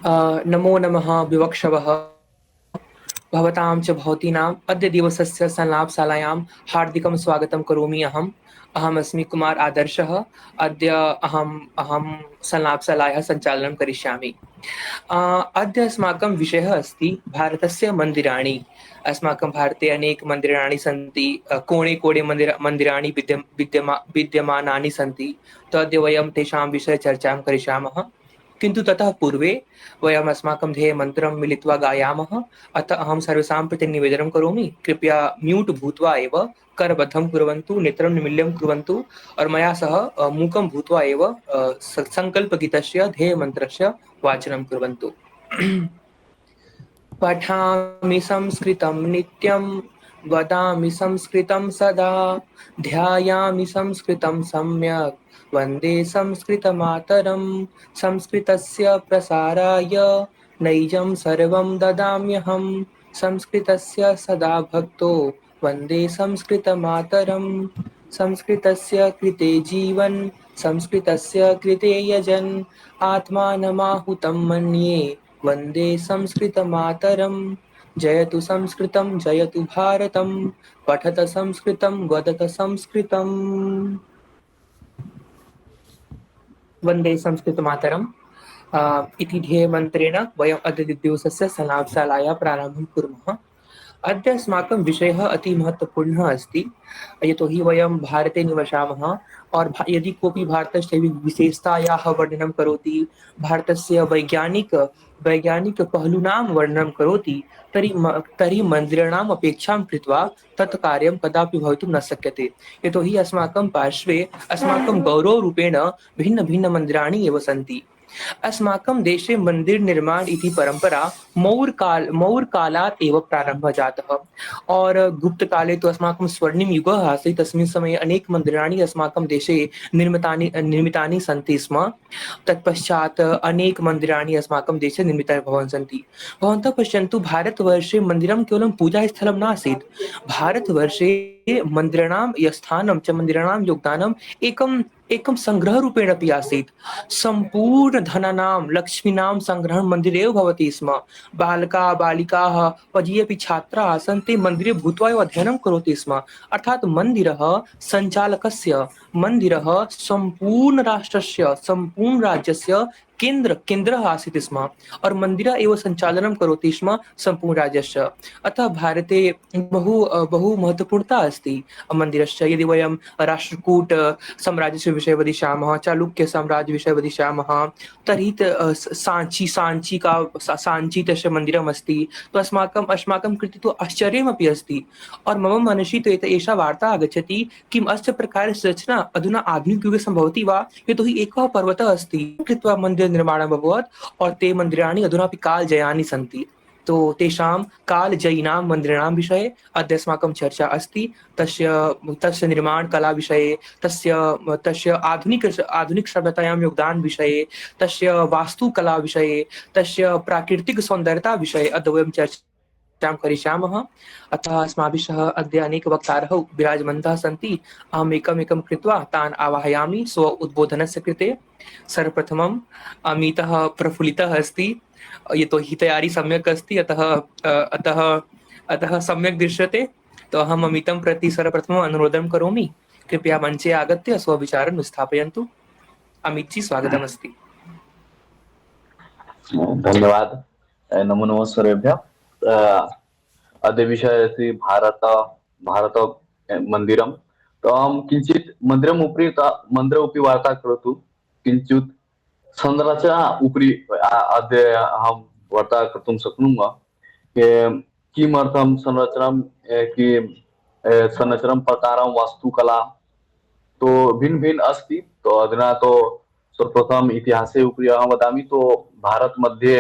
नमो नमः विवक्षवः भवतां च भवतीनाम् अद्य दिवसस्य संलापशालायां हार्दिकं स्वागतं करोमि अहम्। अहमस्मि कुमार आदर्शः। अद्य अहं संलापशालायाः सञ्चालनं करिष्यामि। अद्य अस्माकं विषयः अस्ति भारतस्य मन्दिराणि। अस्माकं भारते अनेक मन्दिराणि सन्ति। कोणे कोणे मन्दिराणि विद्यमानानि सन्ति। तो अद्य वयं तेषां विषये चर्चां करिष्यामः। किन्तु ततः पूर्वे वयम् अस्माकं ध्येयमन्त्रं मिलित्वा गायामः। अतः अहं सर्वेषां प्रति निवेदनं करोमि, कृपया म्यूट् भूत्वा एव करबद्धं कुर्वन्तु, नेत्रं निमील्यं कुर्वन्तु और मया सह मूकं भूत्वा एव सङ्कल्पगीतस्य ध्येयमन्त्रस्य वाचनं कुर्वन्तु। पठामि संस्कृतं नित्यं, वदामि संस्कृतं सदा, ध्यायामि संस्कृतं सम्यक्, वन्दे संस्कृतमातरं। संस्कृतस्य प्रसाराय नैजं सर्वं ददाम्यहं, संस्कृतस्य सदा भक्तो वन्दे संस्कृतमातरं। संस्कृतस्य कृते जीवन्, संस्कृतस्य कृते यजन्, आत्मानमाहुतं मन्ये वन्दे संस्कृतमातरम्। जयतु संस्कृतं जयतु भारतं, पठत संस्कृतं वदत संस्कृतम्। वन्दे संस्कृतमातरम् इति ध्येयमन्त्रेण वयम् अद्य दिवसस्य संलापशालायाः प्रारम्भं कुर्मः। अद्य अस्माकं विषयः अति महत्त्वपूर्णः अस्ति, यतोहि वयं भारते निवसामः और यदि कोऽपि भारतस्य विशेषतायाः वर्णनं करोति, भारतस्य वैज्ञानिकपहलूनां वर्णनं करोति, तर्हि मन्दिराणाम् अपेक्षां कृत्वा तत् कार्यं कदापि भवितुं न शक्यते। यतोहि अस्माकं पार्श्वे अस्माकं गौरवरूपेण भिन्नभिन्नमन्दिराणि एव सन्ति। अस्माकं देशे मन्दिरनिर्माण इति परम्परा मौर्यकालात् एव प्रारम्भः जातः और गुप्तकाले तु अस्माकं स्वर्णिम युगः आसीत्। तस्मिन् समये अनेक मन्दिराणि अस्माकं देशे निर्मितानि सन्ति स्म। तत्पश्चात् अनेक मन्दिराणि अस्माकं देशे निर्मितानि भवन् सन्ति। भवन्तः पश्यन्तु, भारतवर्षे मन्दिरं केवलं पूजास्थलं नासीत्। भारतवर्षे मन्दिराणां स्थानं च, मन्दिराणां योगदानम् एकं एकं सङ्ग्रहरूपेण अपि आसीत्। सम्पूर्णधनानां लक्ष्मीनां सङ्ग्रहणं मन्दिरे एव भवति स्म। बालकाः बालिकाः वा ये अपि छात्राः आसन् ते मन्दिरे भूत्वा एव अध्ययनं करोति स्म। अर्थात् मन्दिरः सञ्चालकस्य, मन्दिरः सम्पूर्णराष्ट्रस्य, सम्पूर्णराज्यस्य केन्द्रः आसीत् स्म और मन्दिरः एव सञ्चालनं करोति स्म सम्पूर्णराज्यस्य। अतः भारते बहु महत्त्वपूर्णता अस्ति मन्दिरस्य। यदि वयं राष्ट्रकूट साम्राज्यस्य विषये वदिष्यामः, चालुक्यसाम्राज्यविषये वदिष्यामः, तर्हि साञ्ची तस्य मन्दिरमस्ति। तो अस्माकं कृते तु आश्चर्यमपि अस्ति और मम मनसि तु एषा वार्ता आगच्छति, किम् अस्य प्रकारस्य रचना अधुना आधुनिकयुगे सम्भवति वा? यतोहि एकः पर्वतः अस्ति, कृत्वा मन्दिरनिर्माणम् अभवत् और ते मन्दिराणि अधुनापि कालजयानि सन्ति। तो तेषां कालजयिनां मन्दिराणां विषये अद्य अस्माकं चर्चा अस्ति। तस्य निर्माणकलाविषये, तस्य आधुनिकसभ्यतायां योगदानविषये, तस्य वास्तुकलाविषये, तस्य प्राकृतिकसौन्दर्यताविषये अद्य वयं चर्चां करिष्यामः। अतः अस्माभिः सह अद्य अनेके वक्तारः विराजमन्तः सन्ति। अहम् एकमेकं कृत्वा तान् आवाहयामि स्व उद्बोधनस्य कृते। सर्वप्रथमम् अमितः प्रफुल्लितः अस्ति, यतोहि तयारी सम्यक् अस्ति, अतः सम्यक् दृश्यते। तो अहम् अमितं प्रति सर्वप्रथमम् अनुरोधं करोमि, कृपया मञ्चे आगत्य स्वविचारं स्थापयन्तु। अमित जी, स्वागतमस्ति। धन्यवाद। नमो नमः सर्वेभ्यः। अद्य विषयः अस्ति भारत मन्दिरं। तो अहं किञ्चित् मन्दिरम् उपरि वार्ता करोतु। किञ्चित् संरचना उपरि अद्य अहं वार्ता कर्तुं शक्नुमः। किमर्थं संरचनां संरचनां प्रकारं वास्तुकला तो भिन्न भिन्न अस्ति। तो अधुना तो सर्वप्रथम इतिहासे उपरि अहं वदामि। तो भारत मध्ये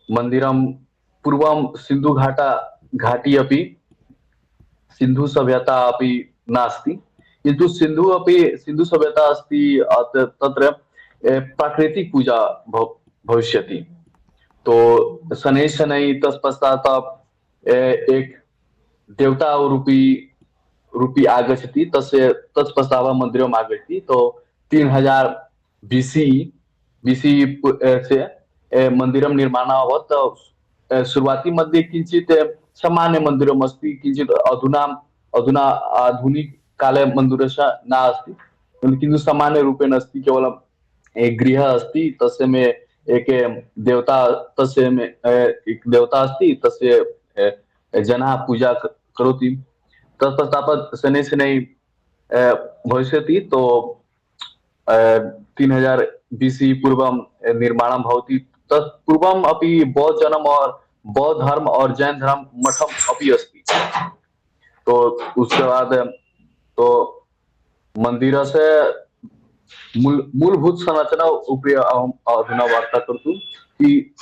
मन्दिरं पूर्वं घाटी अपि, सिन्धु सभ्यता अपि नास्ति, किन्तु सिन्धु सभ्यता अस्ति। तत्र प्राकृतिक पूजा भविष्यति। तो शनैः शनैः तत्पश्चात् एक देवता रूपी आगच्छति। तत्पश्चात् मन्दिरम् आगच्छति। तो 3000 बीसी से मन्दिरं निर्माणम् अभवत्। सुरुवातीमध्ये किञ्चित् सामान्य मन्दिरम् अस्ति, किञ्चित् अधुना अधुना आधुनिककाले मन्दिरस्य नास्ति, किन्तु सामान्यरूपेण अस्ति। केवलं एक गृह अस्ति, तस्य मे एक देवता, तस्य मे एक देवता अस्ति, तस्य जनाः पूजा करोति। तत्पश्चात् शनैः शनैः भविष्यति, तो 3000 BC पूर्वं निर्माणं भवति। तत्पूर्वम् अपि बौद्धजनम् और बौद्ध धर्म और जैन धर्म मठम् अपि अस्ति। तो उसके बाद तो मन्दिरस्य मूलभूत संरचना उपरि अहम् अधुना वार्ता कर्तुं कि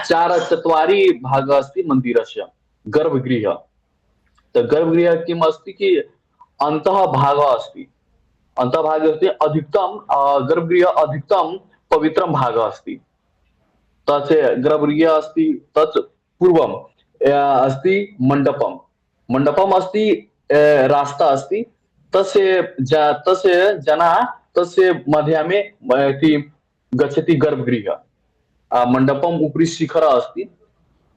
चत्वारि भागः अस्ति मन्दिरस्य। गर्भगृह, तो गर्भगृह किम् अस्ति कि अन्तः भागः अस्ति, अन्तः भागे अस्ति अधिकतम गर्भगृह अधिकतम पवित्रं भागः अस्ति। तस्य गर्भगृह अस्ति, तत् पूर्वम् अस्ति मण्डपम्, मण्डपम् अस्ति, रास्ता अस्ति, तस्य जनाः तस्य माध्यमे इति गच्छति गर्भगृह। मण्डपम् उपरि शिखरः अस्ति,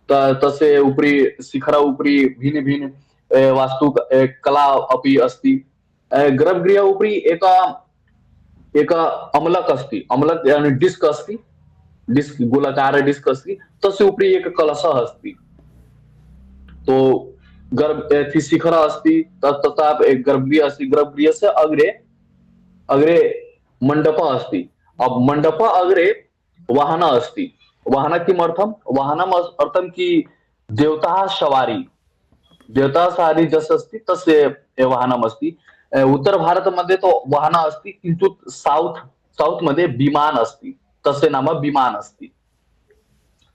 तस्य उपरि शिखर उपरि भिन्न भिन्न वास्तु कला अपि अस्ति। गर्भगृह उपरि एक अमलक अस्ति, अमलक यानी डिस्क अस्ति, डिस्क गोलाकार डिस्क अस्ति, तस्य उपरि एक कलशः अस्ति। तो गर्भ शिखर अस्ति, तथा एक गर्भगृह अस्ति। गर्भगृहस्य अग्रे अग्रे मण्डपः अस्ति। अब मण्डप अग्रे वाहन अस्ति। वाहन किमर्थं? वाहनम् अर्थं कि देवताः सवारी, देवता सवारी जस्य अस्ति तस्य वाहनम् अस्ति। उत्तर भारतमध्ये तो वाहन अस्ति, किन्तु साउथ मध्ये विमान अस्ति, तस्य नाम विमान अस्ति।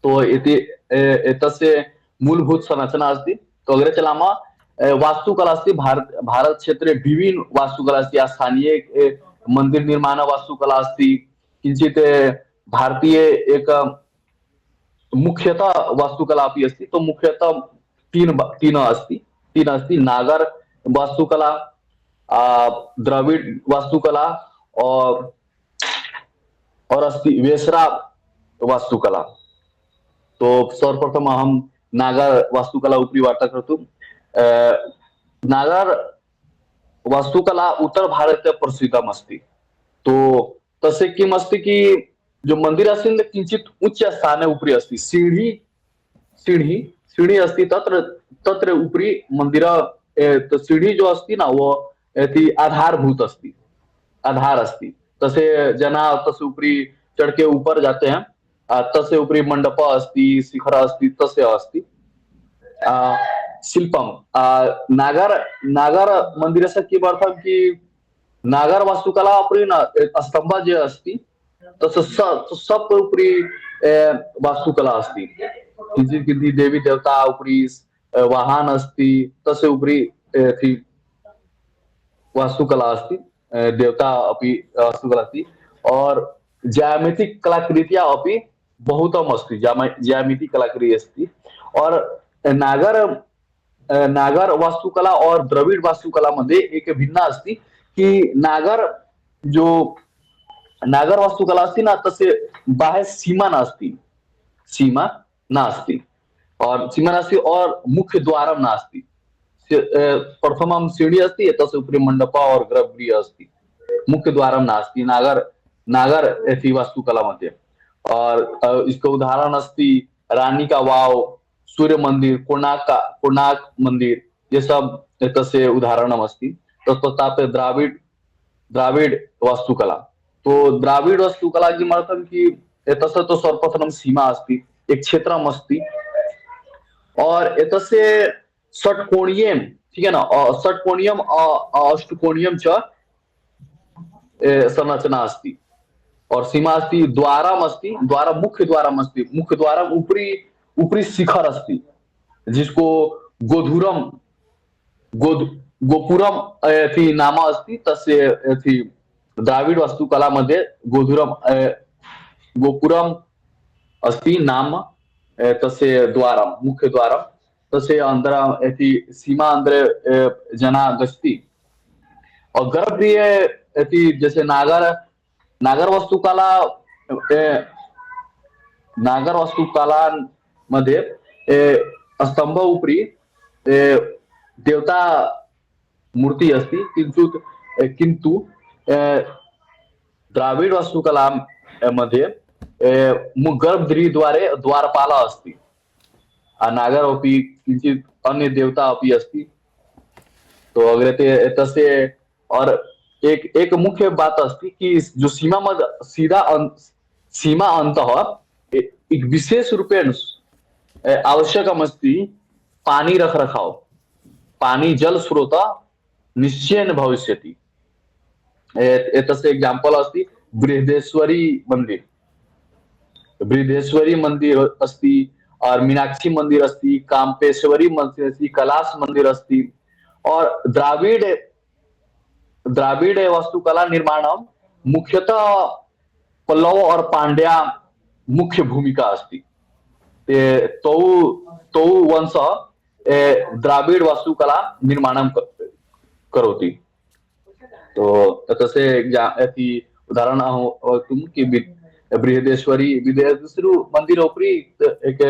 तो इति एतस्य मूलभूत संरचना अस्ति। तो अग्रे चलामः। वास्तुकला अस्ति। भारत क्षेत्रे विभिन्न वास्तुकला अस्ति। स्थानीय मंदिर निर्माण वास्तुकला अस्ति, किञ्चित् भारतीय एक मुख्यतः वास्तुकला अपि अस्ति। तो मुख्यतः तीन अस्ति। नागर वास्तुकला, द्रविड़ वास्तुकला और अस्ति वेसरा वास्तुकला। तो सर्वप्रथम अहं नागर वास्तुकला उपरि वार्ता कर्तुं। नागर वास्तुकला उत्तर भारते प्रसिद्धम् अस्ति। तो तस्य किम् अस्ति कि जो मन्दिर अस्ति किञ्चित् उच्च स्थाने उपरि अस्ति। सीढ़ी अस्ति, तत्र उपरि मन्दिर। तो सीढ़ी जो अस्ति ना, वो आधारभूत अस्ति, आधार अस्ति। तस्य जनाः तस्य उपरि चढ़ के ऊपर जाते हैं। तस्य उपरि मण्डप अस्ति, शिखर अस्ति, तस्य अस्ति शिल्पम। नागर मन्दिरस्य किमर्थं कि नागर वास्तुकला उपरि न स्तम्भः जे अस्ति, तस्य सब उपरि वास्तुकला अस्ति। किञ्चित् देवी देवता उपरि वाहन अस्ति, तस्य उपरि वास्तुकला अस्ति, देवता अपि वास्तुकला अस्ति। और ज्यामितिक कलाकृतिः अपि बहुतम् अस्ति, ज्यामितिक कलाकृतिः अस्ति। और नागर वास्तुकला और द्रविड़ वास्तुकला मध्ये एक भिन्न अस्ति कि नागर वास्तुकला अस्ति ना, तस्य बाह्य सीमा नास्ति और मुख्य द्वारं नास्ति। प्रथमं सीढ़ी अस्ति, तस्य उपरि मण्डप और गर्भगृह अस्ति, मुख्य द्वारं नास्ति नागर इति वास्तुकला मध्ये। और इसका उदाहरण अस्ति रानी का वाव, सूर्य मंदिर, कोणार्क मंदिर, ये सब तस्य उदाहरणम् अस्ति। तत्पश्चात् द्राविड वास्तुकला। तो द्राविड वास्तुकला किमर्थं कि एतस्य तो सर्वप्रथमं सीमा अस्ति, एक क्षेत्रम् अस्ति। और एतस्य षट्कोणीयं, ठीक है ना, षट्कोणीयम् अष्टकोणीयं च संरचना अस्ति। और सीमा अस्ति, द्वारम् अस्ति, मुख्य द्वारम् अस्ति। मुख्य द्वारम् उपरि शिखर अस्ति, जिसको गोपुरम नाम अस्ति। तस्य द्राविड वास्तुकला मध्ये गोपुरम अस्ति नाम, तस्य द्वारं, मुख्य द्वारं। तस्य अन्तरं सीमा अन्तरे जना गच्छति। और गर्भगृह जैसे नागर वास्तुकला नागर वास्तुकलांमध्ये स्तंभ उपरी देवता मूर्ती असती, किंतु द्राविड वास्तुकला मध्ये गर्भगृहाद्वारे द्वारपाला अस्ति, नागर अपि किंचित अन्य देवता अपि अस्ति। तो अगर ते तसे और एक मुख्य बात अस्ति की जो सीमा मध सीमा अंतः एक विशेष रूपेण आवश्यकमस्ति पानी रखरखाव, पानी जल स्रोत निश्चयेन भविष्यति। एतस्य एग्जाम्पल अस्ति बृहदेश्वरी मंदिर, बृहदेश्वरी मंदिर अस्ति और मीनाक्षी मंदिर अस्ति, काम्पेश्वरी मंदिर अस्ति, कैलाश मंदिर अस्ति। और द्राविड वास्तुकला निर्माण मुख्यतः पल्लव और पांड्या मुख्य भूमिका अस्ति। तौ वंश द्राविड वास्तुकला निर्माणं करोति। तो तसे उदाहरण वक्तुं कि बृहदेश्वरी मंदिर उपरि एक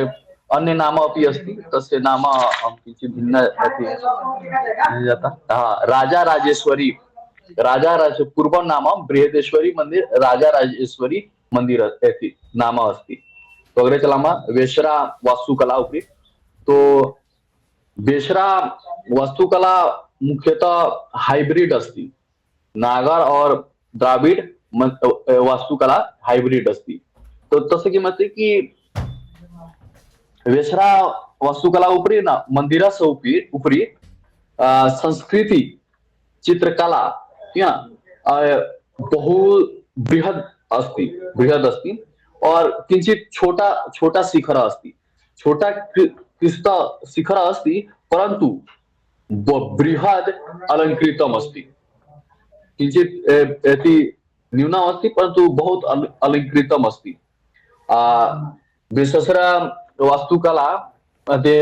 अन्य नाम अपि अस्ति, तस्य नाम किञ्चित् भिन्न जाता। राजा राजेश्वरी, पूर्वं नाम बृहदेश्वरी मंदिर, राजा राजेश्वरी मंदिर इति नाम अस्ति। तो अग्रे चलामः वेश्रा वास्तुकला उपरि। तो वेश्रा वास्तुकला मुख्यतः हाइब्रिड अस्ति, नागर और द्राविड वास्तुकला हाइब्रिड अस्ति। तो तसे किमस्ति की वेश्रा वास्तुकला उपरि ना मंदिरस्य उपरि संस्कृती चित्रकला बहु बृहद अस्ति और किंचित छोटा शिखर अस्ति, छोटा कृष्ण शिखर अस्ति, परंतु बृहद अलंकृतम अस्ति। किंचित न्यूनम अस्ति परंतु बहुत अलंकृतम अस्ति। विशेषरा वास्तुकला मध्ये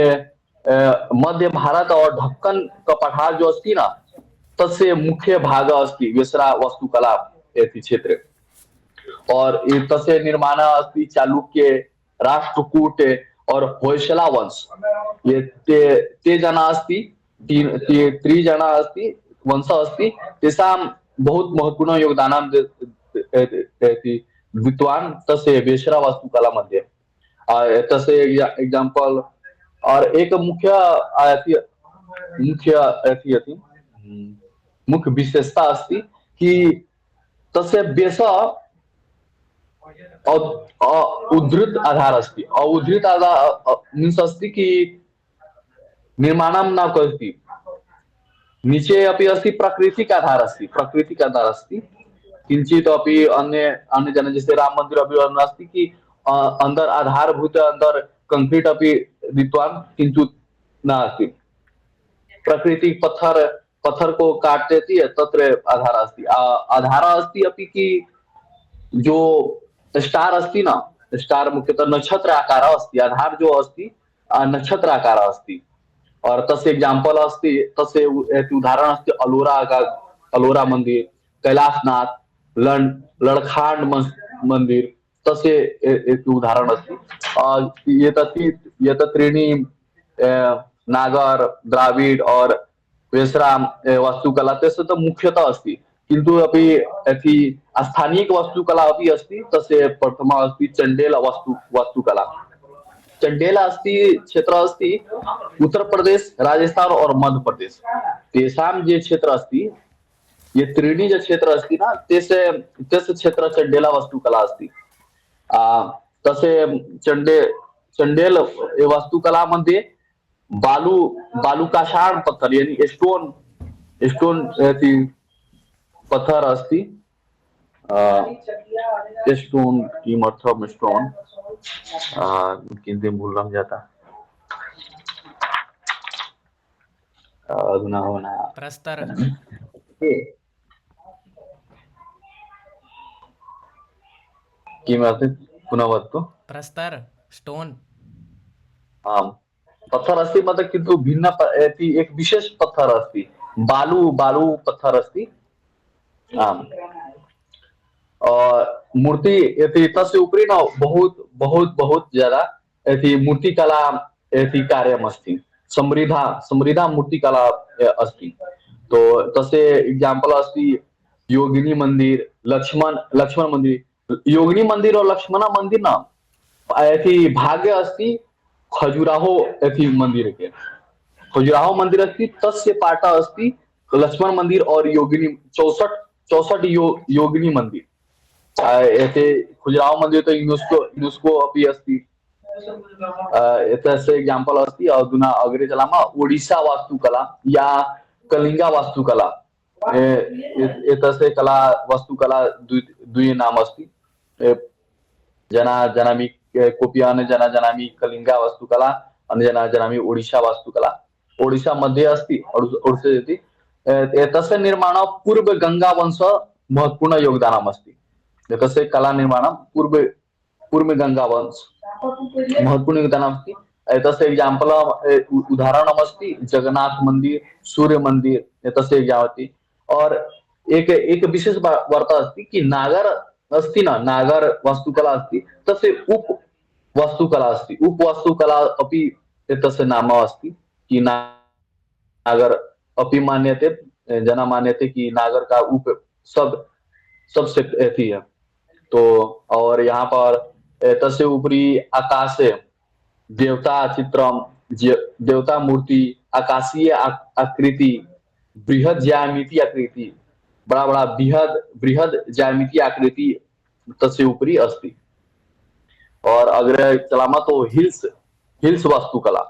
मध्य भारत और ढक्कन का पठार जो अस्ति ना, तस्य मुख्य भाग अस्ति वेश्रा वास्तुकला इति क्षेत्र। और तस्य निर्माण अस्ति चालुक्य, राष्ट्रकूट और होयसला वंश। ये ते जना अस्ति, त्रिजना अस्ति, वंश अस्ति, तेषां बहुत महत्वपूर्ण योगदानं दत्तवान् तस्य वेश्रा वास्तुकला मध्ये। तस्य एग्जाम्पल और एक मुख्य विशेषता अस्ति कि तस्य वेश उद्धृत आधार अस्ति। उद्धृत आधार मीन्स अस्ति कि निर्माणं न करोति, नीचे अपि अस्ति प्राकृतिक आधार अस्ति, किंचित अपि अन्य जन जैसे राम मंदिर अपि अस्ति कि अंदर आधारभूत अंदर कंक्रीट अपि दत्तवान्, किंतु नास्ति। प्राकृतिक पत्थर को काटते थी तत्र आधार अस्ति। आधार अस्ति अपि कि जो स्टार अस्ति ना, स्टार मुख्यतः नक्षत्र आकार अस्ति, आधार जो अस्ति नक्षत्र आकार अस्ति। और तस्य एग्जाम्पल अस्ति, तस्य उदाहरण अस्ति अलोरा मंदिर, कैलाशनाथ, लड़खांड मंदिर, तस्य एक उदाहरण अस्ति। एतत् त्रीणि नागर, द्राविड और वेश्रा वास्तुकला तस्य तो मुख्यतः अस्ति, किन्तु अपि स्थानीय वास्तुकला अपि अस्ति। तस्य प्रथमा अस्ति चंडेल वास्तुकला। चंडेल अस्ति क्षेत्र अस्ति उत्तर प्रदेश, राजस्थान और मध्य प्रदेश, तेषां जे क्षेत्र अस्ति, ये त्रीणि जे क्षेत्र अस्ति ना, तस्य क्षेत्र चंडेला वास्तुकला अस्ति। तस्य चंडेल वास्तुकला मध्ये बालुकाषाण पत्थर यानी स्टोन पत्थर अस्ति। स्टोन किमर्थं स्टोन किन्तु भूलं जाता अधुना प्रस्तर किमर्थं पुनः वदतु। प्रस्तर स्टोन आम् पत्थर अस्ति, मतलब किन्तु भिन्न एक विशेष पत्थर अस्ति, बालू पत्थर अस्ति। आम् मूर्ति तस्य उपरि न बहुत बहुत ज्यादा एथी मूर्तिकला एथी कार्यमस्ति समृद्धा समृद्धा मूर्तिकला अस्ति। तो तसे एग्जाम्पल अस्ति योगिनी मंदिर, लक्ष्मण मंदिर। योगिनी मंदिर और लक्ष्मण मंदिर ना एथी भाग्य अस्ति खजुराहो एथी मंदिर के। खजुराहो मंदिर अस्ति तस्य पाटा अस्ति लक्ष्मण मंदिर और योगिनी 64 योगिनी मंदिर। एते खजुराहो मंदिर तो यूनेस्को अपि अस्ति। एतस्य एग्जाम्पल अस्ति अधुना अग्रे चलामः ओडिशा वास्तुकला या कलिंगा वास्तुकला। एतस्य कला वास्तुकला द्वि नाम अस्ति। जना जानामि कोऽपि जना जानामि कलिंगा वास्तुकला, अन्यजना जानामि ओडिशा वास्तुकला। ओडिशा मध्ये अस्ति ओडिशा इति। एतस्य निर्माणं पूर्व गंगा वंश महत्वपूर्ण योगदानम् अस्ति। एतस्य कला निर्माणं पूर्व गंगा वंश महत्वपूर्ण योगदानम् अस्ति। एतस्य एग्जाम्पल उदाहरणमस्ति जगन्नाथ मंदिर, सूर्य मंदिर एतस्य एग्जाम्पल अस्ति। और एक विशेष वार्ता अस्ति कि नागर अस्ति न, नागर वास्तुकला अस्ति तस्य उप वास्तुकला अस्ति। उप वास्तुकला अपि एतस्य नाम अस्ति कि नागर अपि मान्यते, जना मान्यते कि नागर का उप सबसे एथी है। तो और यहाँ पर तस्य ऊपरी आकाशे देवता चित्रम, देवता मूर्ति, आकाशीय आकृति, बृहद ज्यामिति आकृति, बड़ा बड़ा बृहद ज्यामिति आकृति तस्य ऊपरी अस्ति। और अग्रे चलामा तो हिल्स वास्तुकला।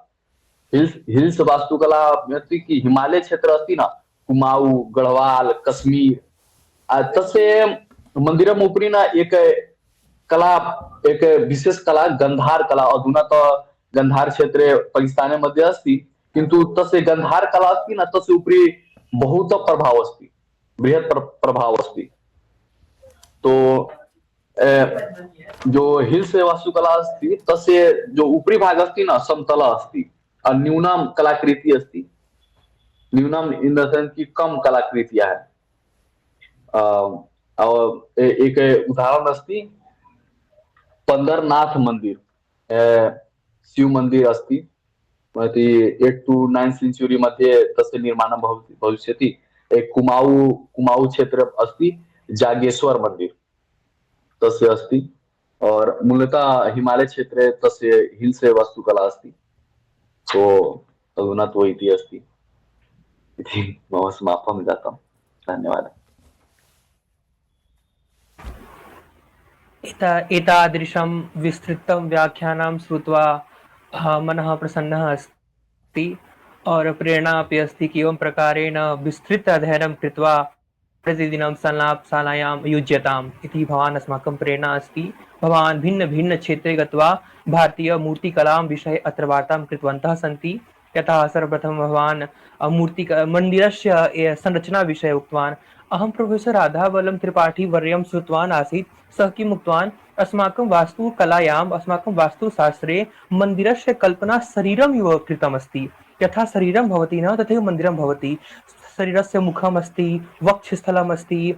हिल्स वास्तुकला अस्ति कि हिमालय क्षेत्र अस्ति ना, कुमाऊं, गढ़वाल, कश्मीर तस्य मंदिरम उपरि ना एक कला, एक विशेष कला गंधार कला। अधुना तो गंधार क्षेत्रे पाकिस्ताने मध्ये अस्ति, किन्तु तस्य गंधार कला अस्ति ना तस्य उपरि बहुत प्रभाव अस्ति, बृहत् प्रभाव अस्ति। तो जो हिल्स वास्तुकला अस्ति तस्य जो ऊपरी भाग अस्ति ना समतल अस्ति और न्यूनम कलाकृति अस्ति। न्यूनम इन द सेंस की कम कलाकृतियां है। और एक उदाहरण अस्ति पंदरनाथ मंदिर, शिव मंदिर अस्ति। 8 to 9 सेंचुरी मध्ये तस्य निर्माणं भविष्यति। एक कुमाऊं क्षेत्र अस्ति, जागेश्वर मंदिर तस्य अस्ति। और मूलतः हिमालय क्षेत्रे तस्य हिल्स वास्तुकला अस्ति। तो अधुना तो इति अस्ति इति मम समापनं जातम्। धन्यवादः। एतादृशं विस्तृतं व्याख्यानं श्रुत्वा मनः प्रसन्नः अस्ति और प्रेरणा अपि अस्ति कि एवं प्रकारेण विस्तृत अध्ययनं कृत्वा प्रतिदिनं संलापशालायां युज्यताम् इति भवान् अस्माकं प्रेरणा अस्ति। भवान् भिन्न भिन्न क्षेत्रे गत्वा भारतीय मूर्तिकलां विषये अत्र वार्तां कृतवन्तः सन्ति। यतः सर्वप्रथमं भवान् मन्दिरस्य संरचना विषये उक्तवान्। अहं प्रोफेसर राधावल्लभ त्रिपाठी वर्यं श्रुतवान् आसीत्। सः किम् उक्तवान्, अस्माकं वास्तुकलायाम्, अस्माकं वास्तुशास्त्रे मन्दिरस्य कल्पना शरीरम् इव कृतमस्ति। यथा शरीरं भवति न तथैव मन्दिरं भवति। शरीरस्य मुखम् अस्ति, वक्षस्थलम् अस्ति,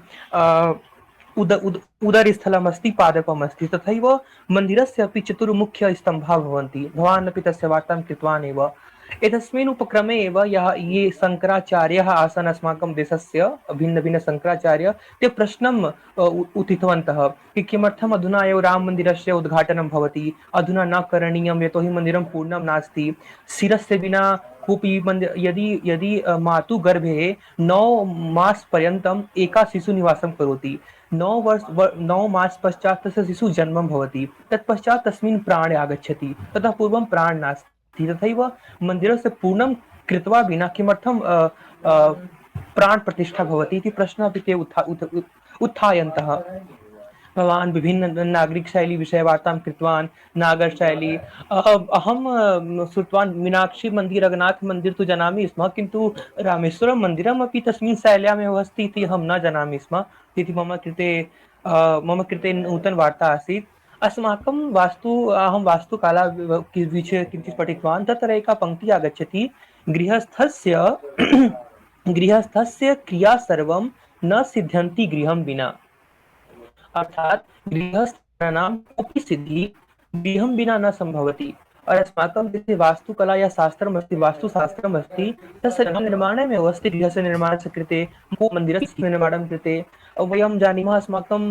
उदरस्थलम् अस्ति, पादपम् अस्ति। तथैव मन्दिरस्य अपि चतुर्मुख्य स्तम्भाः भवन्ति। भवान् अपि तस्य वार्तां कृतवान् एव। एतस्मिन् उपक्रमे एव ये शङ्कराचार्याः आसन् अस्माकं देशस्य भिन्न भिन्न शङ्कराचार्य, ते प्रश्नम् उत्थितवन्तः कि किमर्थम् अधुना एव राममन्दिरस्य उद्घाटनं भवति, अधुना न करणीयं यतोहि मन्दिरं पूर्णं नास्ति। शिरस्य विना कोऽपि यदि मातुः गर्भे 9 मासपर्यन्तम् एका शिशु निवासं करोति, 9 मास पश्चात् तस्य शिशुः जन्मं भवति, तत्पश्चात् तस्मिन् प्राण आगच्छति, ततः पूर्वं प्राण नास्ति। तथैव मन्दिरस्य पूर्णं कृत्वा विना किमर्थं प्राण प्रतिष्ठा भवति इति प्रश्नः अपि ते उत्थापयन्तः। भवान् विभिन्न नागरिकशैली विषये वार्तां कृतवान्। नागरशैली अहं श्रुतवान् मीनाक्षी मन्दिर, रघुनाथ मन्दिर तु जानामि स्म, किन्तु रामेश्वरं मन्दिरम् अपि तस्मिन् शैल्यामेव अस्ति इति अहं न जानामि स्म। इति मम कृते नूतनवार्ता आसीत्। अस्माकं अहं वास्तुकला विषये किञ्चित् पठितवान्। तत्र एका पङ्क्तिः आगच्छति, गृहस्थस्य क्रिया सर्वं न सिद्ध्यन्ति गृहं विना। अर्थात् गृहस्थानां कोऽपि सिद्धिः गृहं विना न सम्भवति। और अस्माकं यदि वास्तुकला या शास्त्रमस्ति, वास्तुशास्त्रमस्ति, तस्य निर्माणमेव अस्ति गृहस्य निर्माणस्य कृते, मन्दिरस्य निर्माणं कृते। वयं जानीमः अस्माकं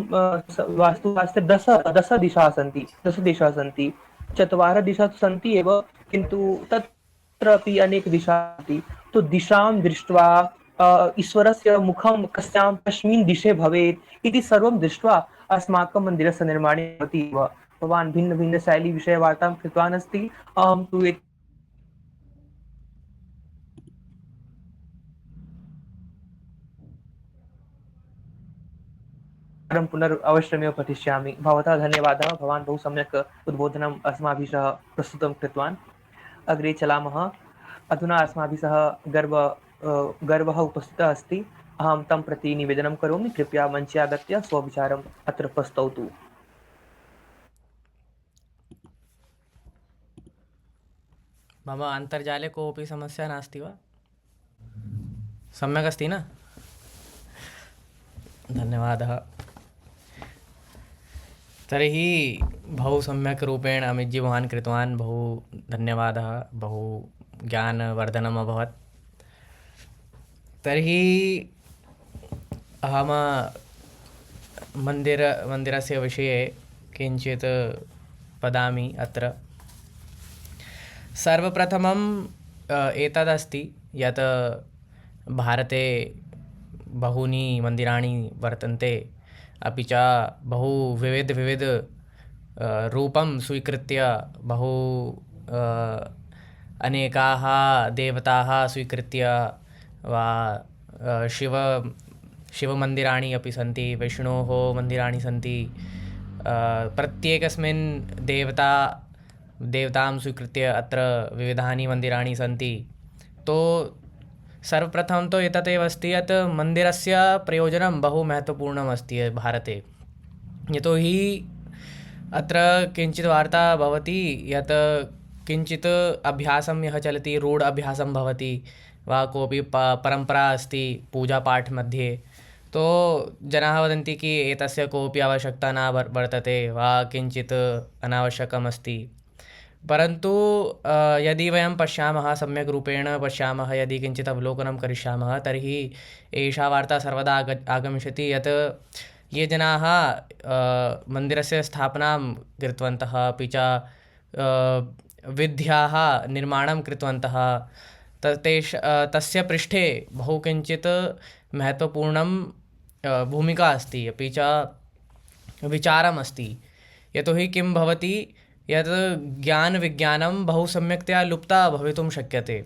वास्तुशास्त्रे दश दिशाः सन्ति, दश दिशाः सन्ति। चत्वारः दिशाः सन्ति एव, किन्तु तत्रापि अनेक दिशाः सन्ति। तो दिशां दृष्ट्वा ईश्वरस्य मुखं कस्मिन् दिशे भवेत् इति सर्वं दृष्ट्वा अस्माकं मन्दिरस्य निर्माणे भवति एव। भवान् भिन्नभिन्नशैलीविषये वार्तां कृतवान् अस्ति। अहं तु पुनरवश्यमेव पठिष्यामि। भवतः धन्यवादः, भवान् बहु सम्यक् उद्बोधनम् अस्माभिः सह प्रस्तुतं कृतवान्। अग्रे चलामः। अधुना अस्माभिः सह गर्वः उपस्थितः अस्ति। अहं तं प्रति निवेदनं करोमि, कृपया मञ्चे आगत्य स्वविचारम् अत्र प्रस्तौतु। मम अन्तर्जाले कोऽपि समस्या नास्ति वा? सम्यक् अस्ति न? धन्यवादः। तर्हि बहु सम्यक् रूपेण अमितजी भवान् कृतवान्, बहु धन्यवादः, बहु ज्ञानवर्धनम् अभवत्। तर्हि अहं मन्दिरस्य विषये किञ्चित् वदामि अत्र। सर्वप्रथमं एतदस्ति यत् भारते बहूनि मन्दिराणि वर्तन्ते, अपि च बहु विविध रूपं स्वीकृत्य बहु अनेकाः देवताः स्वीकृत्य वा शिवमन्दिराणि अपि सन्ति, विष्णोः मन्दिराणि सन्ति। प्रत्येकस्मिन् देवतां स्वीकृत्य अत्र विविधानि मन्दिराणि सन्ति। तो सर्वप्रथमं तु एतत् एव अस्ति यत् मन्दिरस्य प्रयोजनं बहु महत्त्वपूर्णम् अस्ति भारते। यतोहि अत्र किञ्चित् वार्ता भवति यत् किञ्चित् अभ्यासं यः चलति, रूढ अभ्यासं भवति वा कोऽपि परम्परा अस्ति पूजापाठ मध्ये, तो जनाः वदन्ति कि एतस्य कोऽपि आवश्यकता न वर्तते वा किञ्चित् अनावश्यकम् अस्ति। परन्तु यदि वयं पश्यामः, सम्यक् रूपेण पश्यामः, यदि किञ्चित् अवलोकनं करिष्यामः, तर्हि एषा वार्ता सर्वदा आगमिष्यति यत् ये जनाः मन्दिरस्य स्थापनां कृतवन्तः, अपि च विद्याः निर्माणं कृतवन्तः, तस्य पृष्ठे बहु किञ्चित् महत्त्वपूर्णं भूमिका अस्ति, अपि च विचारम् अस्ति। यतोहि किं भवति यत् ज्ञानविज्ञानं बहु सम्यक्तया लुप्ता भवितुं शक्यते।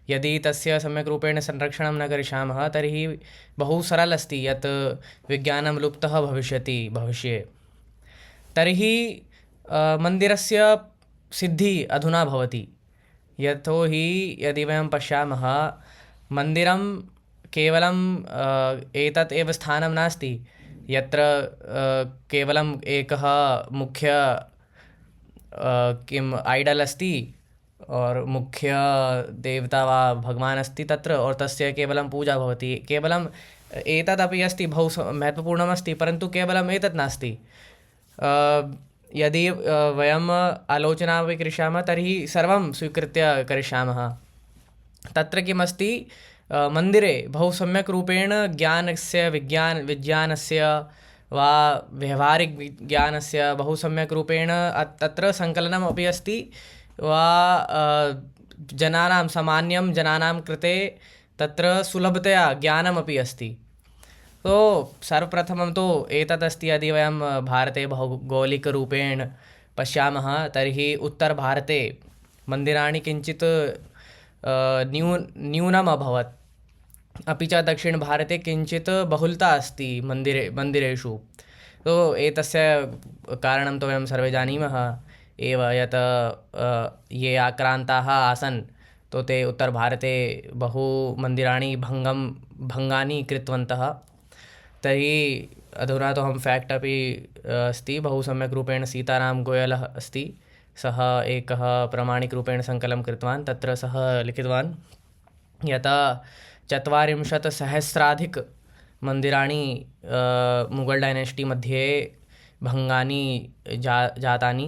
यदि तस्य सम्यक् रूपेण संरक्षणं न करिष्यामः तर्हि बहु सरलम् अस्ति यत् विज्ञानं लुप्तः भविष्यति भविष्ये। तर्हि मन्दिरस्य सिद्धिः अधुना भवति, यतोहि यदि वयं पश्यामः, मन्दिरं केवलं एतत् एव स्थानं नास्ति यत्र केवलम् एकः मुख्य किम् ऐडल् अस्ति और मुख्य देवता वा भगवान् अस्ति तत्र, और तस्य केवलं पूजा भवति। केवलं एतदपि अस्ति, बहु महत्त्वपूर्णमस्ति, परन्तु केवलम् एतत् नास्ति। यदि वयम् आलोचनामपि करिष्यामः तर्हि सर्वं स्वीकृत्य करिष्यामः। तत्र किमस्ति, मन्दिरे बहु सम्यक् रूपेण ज्ञानस्य विज्ञानस्य वा व्यवहारिकविज्ञानस्य बहु सम्यक् रूपेण तत्र सङ्कलनम् अपि अस्ति वा जनानां, सामान्यं जनानां कृते तत्र सुलभतया ज्ञानमपि अस्ति। तो सर्वप्रथमं तु एतदस्ति, यदि वयं भारते भौगोलिकरूपेण पश्यामः तर्हि उत्तरभारते मन्दिराणि किञ्चित् न्यूनम् अभवत्, अपि च दक्षिणभारते किञ्चित् बहुलता अस्ति मन्दिरेषु। तो एतस्य कारणं तु वयं सर्वे जानीमः एव यत् ये आक्रान्ताः आसन् तो ते उत्तरभारते बहु मन्दिराणि भङ्गानि कृतवन्तः। तर्हि अधुना तु अहं फैक्ट् अपि अस्ति, बहु सम्यक् रूपेण सीताराम गोयलः अस्ति, सः एकः प्रामाणिकरूपेण सङ्कलनं कृतवान्। तत्र सः लिखितवान् यत् 40,000 मन्दिराणि मुगल् डैनेस्टी मध्ये भङ्गानि जातानि।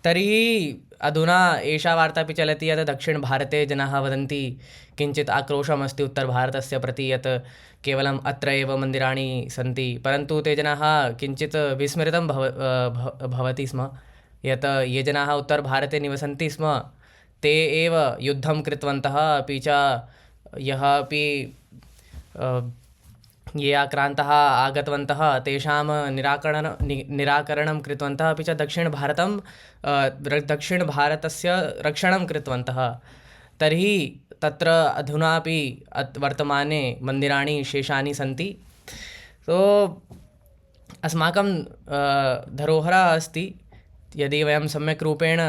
तर्हि अधुना एषा वार्तापि चलति यत् दक्षिणभारते जनाः वदन्ति किञ्चित् आक्रोशमस्ति उत्तरभारतस्य प्रति यत् केवलम् अत्र एव मन्दिराणि सन्ति, परन्तु ते जनाः किञ्चित् विस्मृतं भवति स्म यत् ये जनाः उत्तरभारते निवसन्ति स्म ते एव युद्धं कृतवन्तः, अपि च यः अपि ये आक्रान्तः आगतवन्तः तेषां निराकरणं कृतवन्तः, अपि च दक्षिणभारतस्य रक्षणं कृतवन्तः। तर्हि तत्र अधुनापि वर्तमाने मन्दिराणि शेषानि सन्ति। तो अस्माकं धरोहरः अस्ति, यदि वयं सम्यक् रूपेण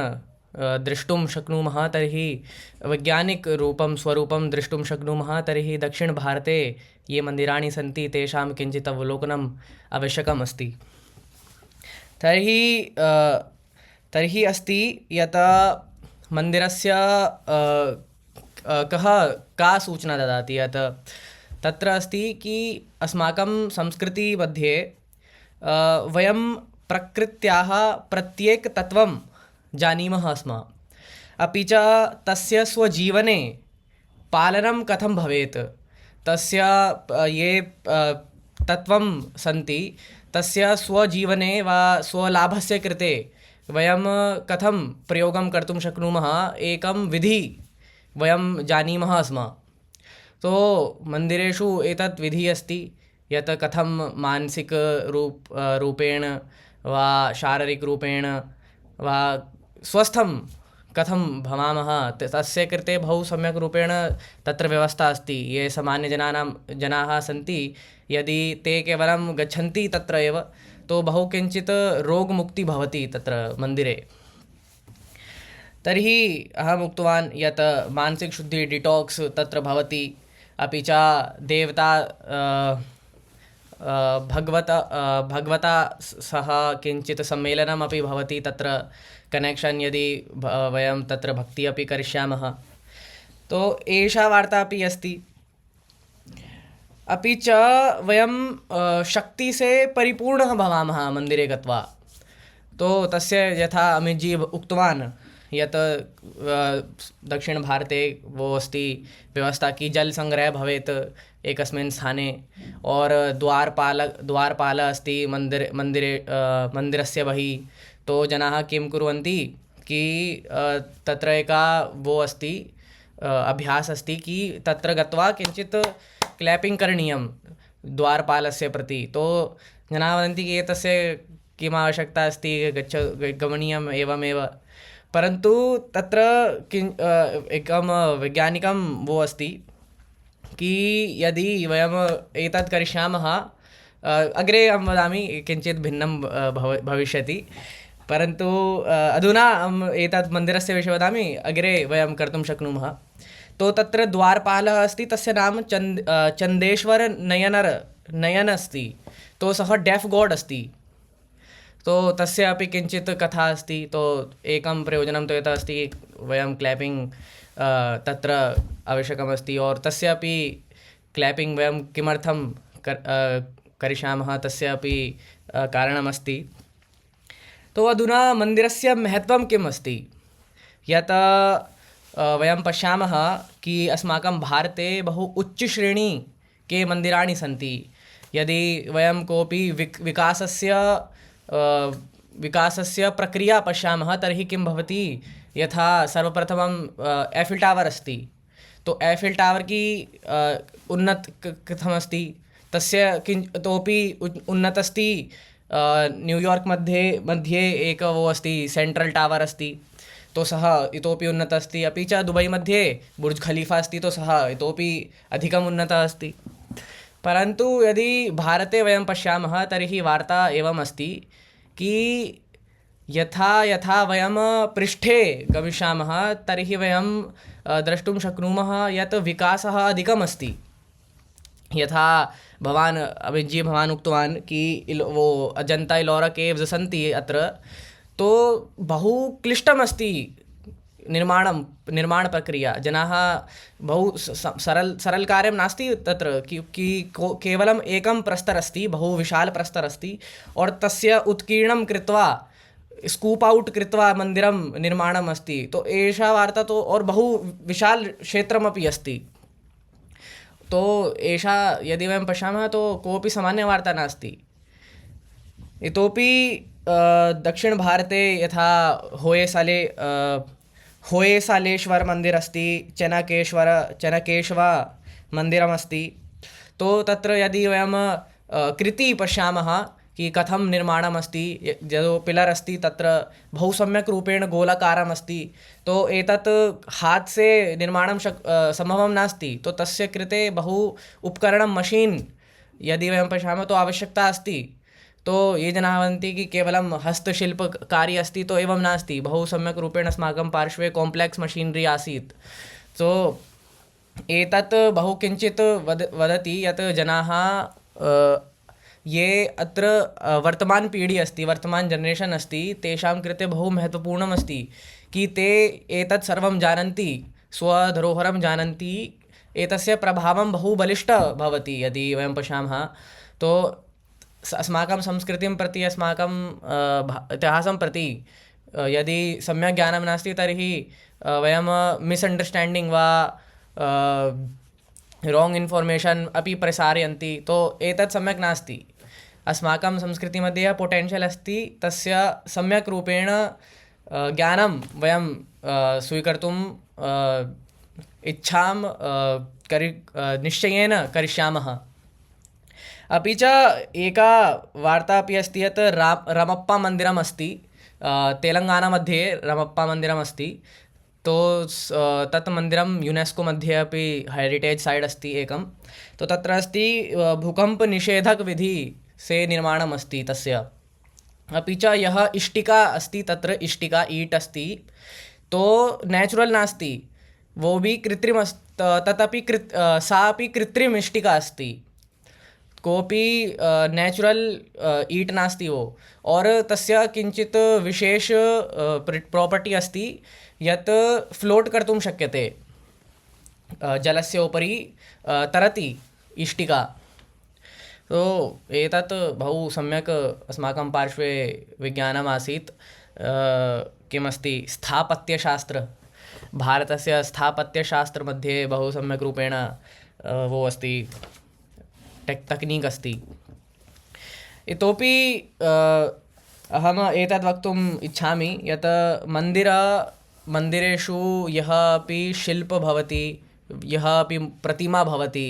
द्रष्टुं शक्नुमः तर्हि वैज्ञानिकरूपं स्वरूपं द्रष्टुं शक्नुमः, तर्हि दक्षिणभारते ये मन्दिराणि सन्ति तेषां किञ्चित् अवलोकनम् आवश्यकम् अस्ति। तर्हि अस्ति यत् मन्दिरस्य का सूचना ददाति, यत् तत्र अस्ति कि अस्माकं संस्कृतिमध्ये वयं प्रकृत्याः प्रत्येकतत्त्वं जानीमः स्म, अपि च तस्य स्वजीवने पालनं कथं भवेत्, तस्य ये तत्त्वं सन्ति तस्य स्वजीवने वा स्वलाभस्य कृते वयं कथं प्रयोगं कर्तुं शक्नुमः, एकं विधि वयं जानीमः स्म। तो मन्दिरेषु एतत् विधिः अस्ति यत् कथं रूपेण वा शारीरिकरूपेण वा स्वस्थं कथं भवामः तस्य कृते बहु सम्यक् रूपेण तत्र व्यवस्था अस्ति। ये सामान्यजनाः सन्ति, यदि ते केवलं गच्छन्ति तत्र एव तो बहु किञ्चित् रोगमुक्ति भवति तत्र मन्दिरे। तर्हि अहम् उक्तवान् यत् मानसिकशुद्धिः डिटाक्स् तत्र भवति, अपि च देवता भगवता सह किञ्चित् सम्मेलनमपि भवति, तत्र कनेक्षन् यदि वयं तत्र भक्तिः अपि करिष्यामः तो एषा वार्ता अपि अस्ति। अपि च वयं शक्ति से परिपूर्णः भवामः मन्दिरे गत्वा। तो तस्य यथा अमितजी उक्तवान् यत् दक्षिणभारते वो अस्ति व्यवस्था कि जलसङ्ग्रहः भवेत् एकस्मिन् स्थाने, और द्वारपालः अस्ति मन्दिरस्य बहिः। तो जनाः किं कुर्वन्ति कि तत्र एका वो अस्ति अभ्यास अस्ति कि तत्र गत्वा किञ्चित् क्लैपिङ्ग् करणीयं द्वारपालस्य प्रति। तो जनाः वदन्ति कि एतस्य किम् आवश्यकता अस्ति, गमनीयम् एवमेव, परन्तु तत्र एकं वैज्ञानिकं वो अस्ति कि यदि वयम् एतत् करिष्यामः, अग्रे अहं वदामि किञ्चित् भिन्नं भविष्यति, परन्तु अधुना अहम् एतत् मन्दिरस्य विषये वदामि, अग्रे वयं कर्तुं शक्नुमः। तो तत्र द्वारपालः अस्ति, तस्य नाम चन्देश्वर नयन अस्ति। तो सः डेफ् गोड् अस्ति। तो तस्य अपि किञ्चित् कथा अस्ति। तो एकं प्रयोजनं तु एतत् अस्ति, वयं क्लैपिङ्ग् तत्र आवश्यकमस्ति, और तस्य अपि क्लैपिङ्ग् वयं किमर्थं करिष्यामः तस्य अपि कारणमस्ति। तो अधुना मन्दिरस्य महत्त्वं किम् अस्ति, यत् वयं पश्यामः कि अस्माकं भारते बहु उच्चश्रेणी के मन्दिराणि सन्ति। यदि वयं कोऽपि विकासस्य प्रक्रिया पश्यामः तर्हि किं भवति, यथा सर्वप्रथमं एफिल् टावर् अस्ति। तो एफिल् टावर् की उन्नत कथमस्ति, तस्य इतोपि उन्नत अस्ति न्यूयार्क् मध्ये एक वो अस्ति सेण्ट्रल् टावर् अस्ति, तो सः इतोपि उन्नतः अस्ति। अपि च दुबै मध्ये बुर्ज् खलीफा अस्ति, तो सः इतोपि अधिकम् उन्नतः अस्ति। परन्तु यदि भारते वयं पश्यामः तर्हि वार्ता एवम् अस्ति कि यथा यथा वयं पृष्ठे गमिष्यामः तर्हि वयं द्रष्टुं शक्नुमः यत् विकासः अधिकम् अस्ति। यथा भवान् उक्तवान् कि वो अजन्ता इलोरा केव्स् सन्ति अत्र, तो बहु क्लिष्टमस्ति निर्माणप्रक्रिया। जनाः बहु सरल कार्यं नास्ति तत्र, कि केवलम् एकं प्रस्तरम् अस्ति, बहु विशाल प्रस्तरम् अस्ति, और तस्य उत्कीर्णं कृत्वा स्कूप औट् कृत्वा मन्दिरं निर्माणम् अस्ति, तो एषा वार्ता तु और बहु विशाल क्षेत्रमपि अस्ति। तो एषा यदि वयं पश्यामः तो कोऽपि सामान्यवार्ता नास्ति। इतोपि दक्षिणभारते यथा होय्सालेश्वर मन्दिरम् अस्ति, चनकेश्वा मन्दिरमस्ति। तो तत्र यदि वयं कृति पश्यामः कि कथं निर्माणमस्ति, यदि पिलर् अस्ति तत्र बहु सम्यक् रूपेण गोलाकारम् अस्ति, तो एतत् हात् से निर्माणं सम्भवं नास्ति। तो तस्य कृते बहु उपकरणं मशीन् यदि वयं पश्यामः तो आवश्यकता अस्ति। तो ये जनाः वदन्ति कि केवलं हस्तशिल्पकार्यम् अस्ति, तो एवं नास्ति। बहु सम्यक् रूपेण अस्माकं पार्श्वे काम्प्लेक्स् मशीनरी आसीत्। तो एतत् बहु किञ्चित् वदति यत् जनाः ये अत्र वर्तमान पीढ़ी अस्ति, वर्तमान जनरेशन् अस्ति, तेषां कृते बहु महत्त्वपूर्णम् अस्ति कि ते एतत् सर्वं जानन्ति, स्वधरोहरं जानन्ति। एतस्य प्रभावं बहु बलिष्ठं भवति यदि वयं पश्यामः तो अस्माकं संस्कृतिं प्रति, अस्माकं इतिहासं प्रति यदि सम्यक् ज्ञानं नास्ति तर्हि वयं मिस्अण्डर्स्टाण्डिङ्ग् वा राङ्ग् इन्फार्मेशन् अपि प्रसारयन्ति। तो एतत् सम्यक् नास्ति। अस्माकं संस्कृतिमध्ये यः पोटेन्शियल् अस्ति तस्य सम्यक् रूपेण ज्ञानं वयं स्वीकर्तुम् इच्छां निश्चयेन करिष्यामः। अपि च एका वार्ता अपि अस्ति यत् रामप्पा मन्दिरम् अस्ति, तेलङ्गानामध्ये रामप्पा मन्दिरम् अस्ति। तो तत् मन्दिरं यूनेस्को मध्ये अपि हेरिटेज् सैट् अस्ति एकं। तो तत्र अस्ति भूकम्पनिषेधकविधि से निर्माणम् अस्ति तस्य। अपि च यः इष्टिका अस्ति तत्र इष्टिका ईट् अस्ति, तो नेचुरल् नास्ति, वो भी कृत्रिम तदपि सा अपि कृत्रिम इष्टिका अस्ति। कोऽपि नेचुरल् ईट् नास्ति वो। और तस्य किञ्चित् विशेष प्रापर्टी अस्ति यत् फ्लोट् कर्तुं शक्यते, जलस्य उपरि तरति इष्टिका। तो एतत् बहु सम्यक् अस्माकं पार्श्वे विज्ञानम् आसीत्। किमस्ति स्थापत्यशास्त्र, भारतस्य स्थापत्यशास्त्रमध्ये बहु सम्यक् रूपेण वो अस्ति, तकनीक् अस्ति। इतोपि अहम् एतद् वक्तुम् इच्छामि यत् मन्दिरेषु यः अपि शिल्प भवति, यः अपि प्रतिमा भवति,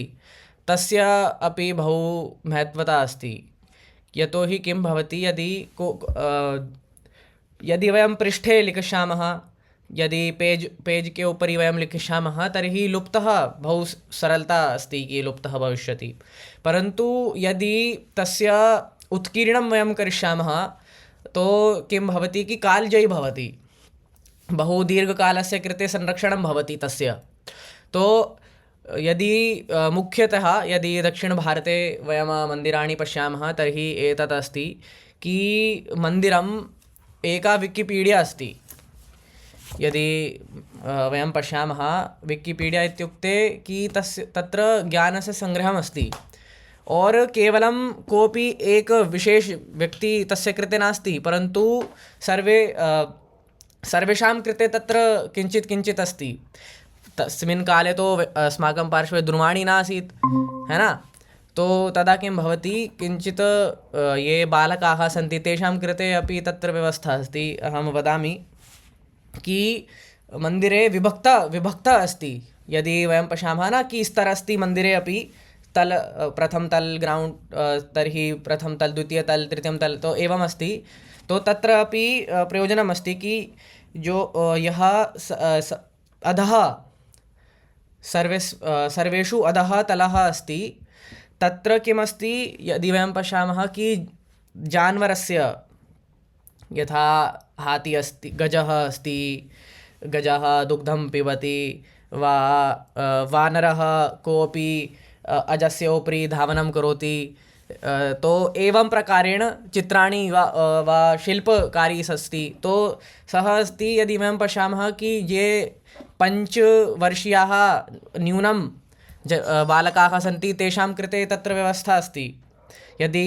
तस्य अपि बहु महत्त्वता अस्ति। यतोहि किं भवति, यदि वयं पृष्ठे लिखिष्यामः, यदि पेज् के उपरि वयं लिखिष्यामः तर्हि लुप्तः बहु सरलता अस्ति कि लुप्तः भविष्यति। परन्तु यदि तस्य उत्कीर्णं वयं करिष्यामः तो किं भवति कि कालजयी भवति, बहु दीर्घकालस्य कृते संरक्षणं भवति तस्य। तो यदि मुख्यतः यदि दक्षिणभारते वयं मन्दिराणि पश्यामः तर्हि एतत् अस्ति कि मन्दिरम् एका विकिपीडिया अस्ति। यदि वयं पश्यामः विकिपीडिया इत्युक्ते कि तत्र ज्ञानस्य सङ्ग्रहम् अस्ति, और केवलं कोऽपि एक विशेष व्यक्ति तस्य कृते नास्ति, परन्तु सर्वेषां कृते तत्र किञ्चित् किञ्चित् अस्ति। तस्मिन् काले तो अस्माकं पार्श्वे दूरवाणी नासीत्, है ना। तो तदा किं भवति, किञ्चित् ये बालकाः सन्ति तेषां कृते अपि तत्र व्यवस्था अस्ति। अहं वदामि कि मन्दिरे विभक्ता अस्ति। यदि वयं पश्यामः न कि स्तरः अस्ति मन्दिरे अपि, प्रथम तल ग्राउंड, तर्हि प्रथम तल, द्वितीय तल, तृतीय तल, तो एवं अस्ति। तो तत्र अपि प्रयोजनम् अस्ति कि जो यः अधः सर्वेषु अधः तलः अस्ति, तत्र किमस्ति, यदि वयं पश्यामः कि जानवरस्य, यथा हाथी अस्ति, गजः अस्ति, गजः दुग्धं पिबति, वा वानरः कोऽपि अजस्य उपरि धावनं करोति। तो एवं प्रकारेण चित्राणि वा शिल्पकारी अस्ति। तो सः अस्ति, यदि वयं पश्यामः कि ये 5 वर्षीयाः न्यूनं बालकाः सन्ति तेषां कृते तत्र व्यवस्था अस्ति। यदि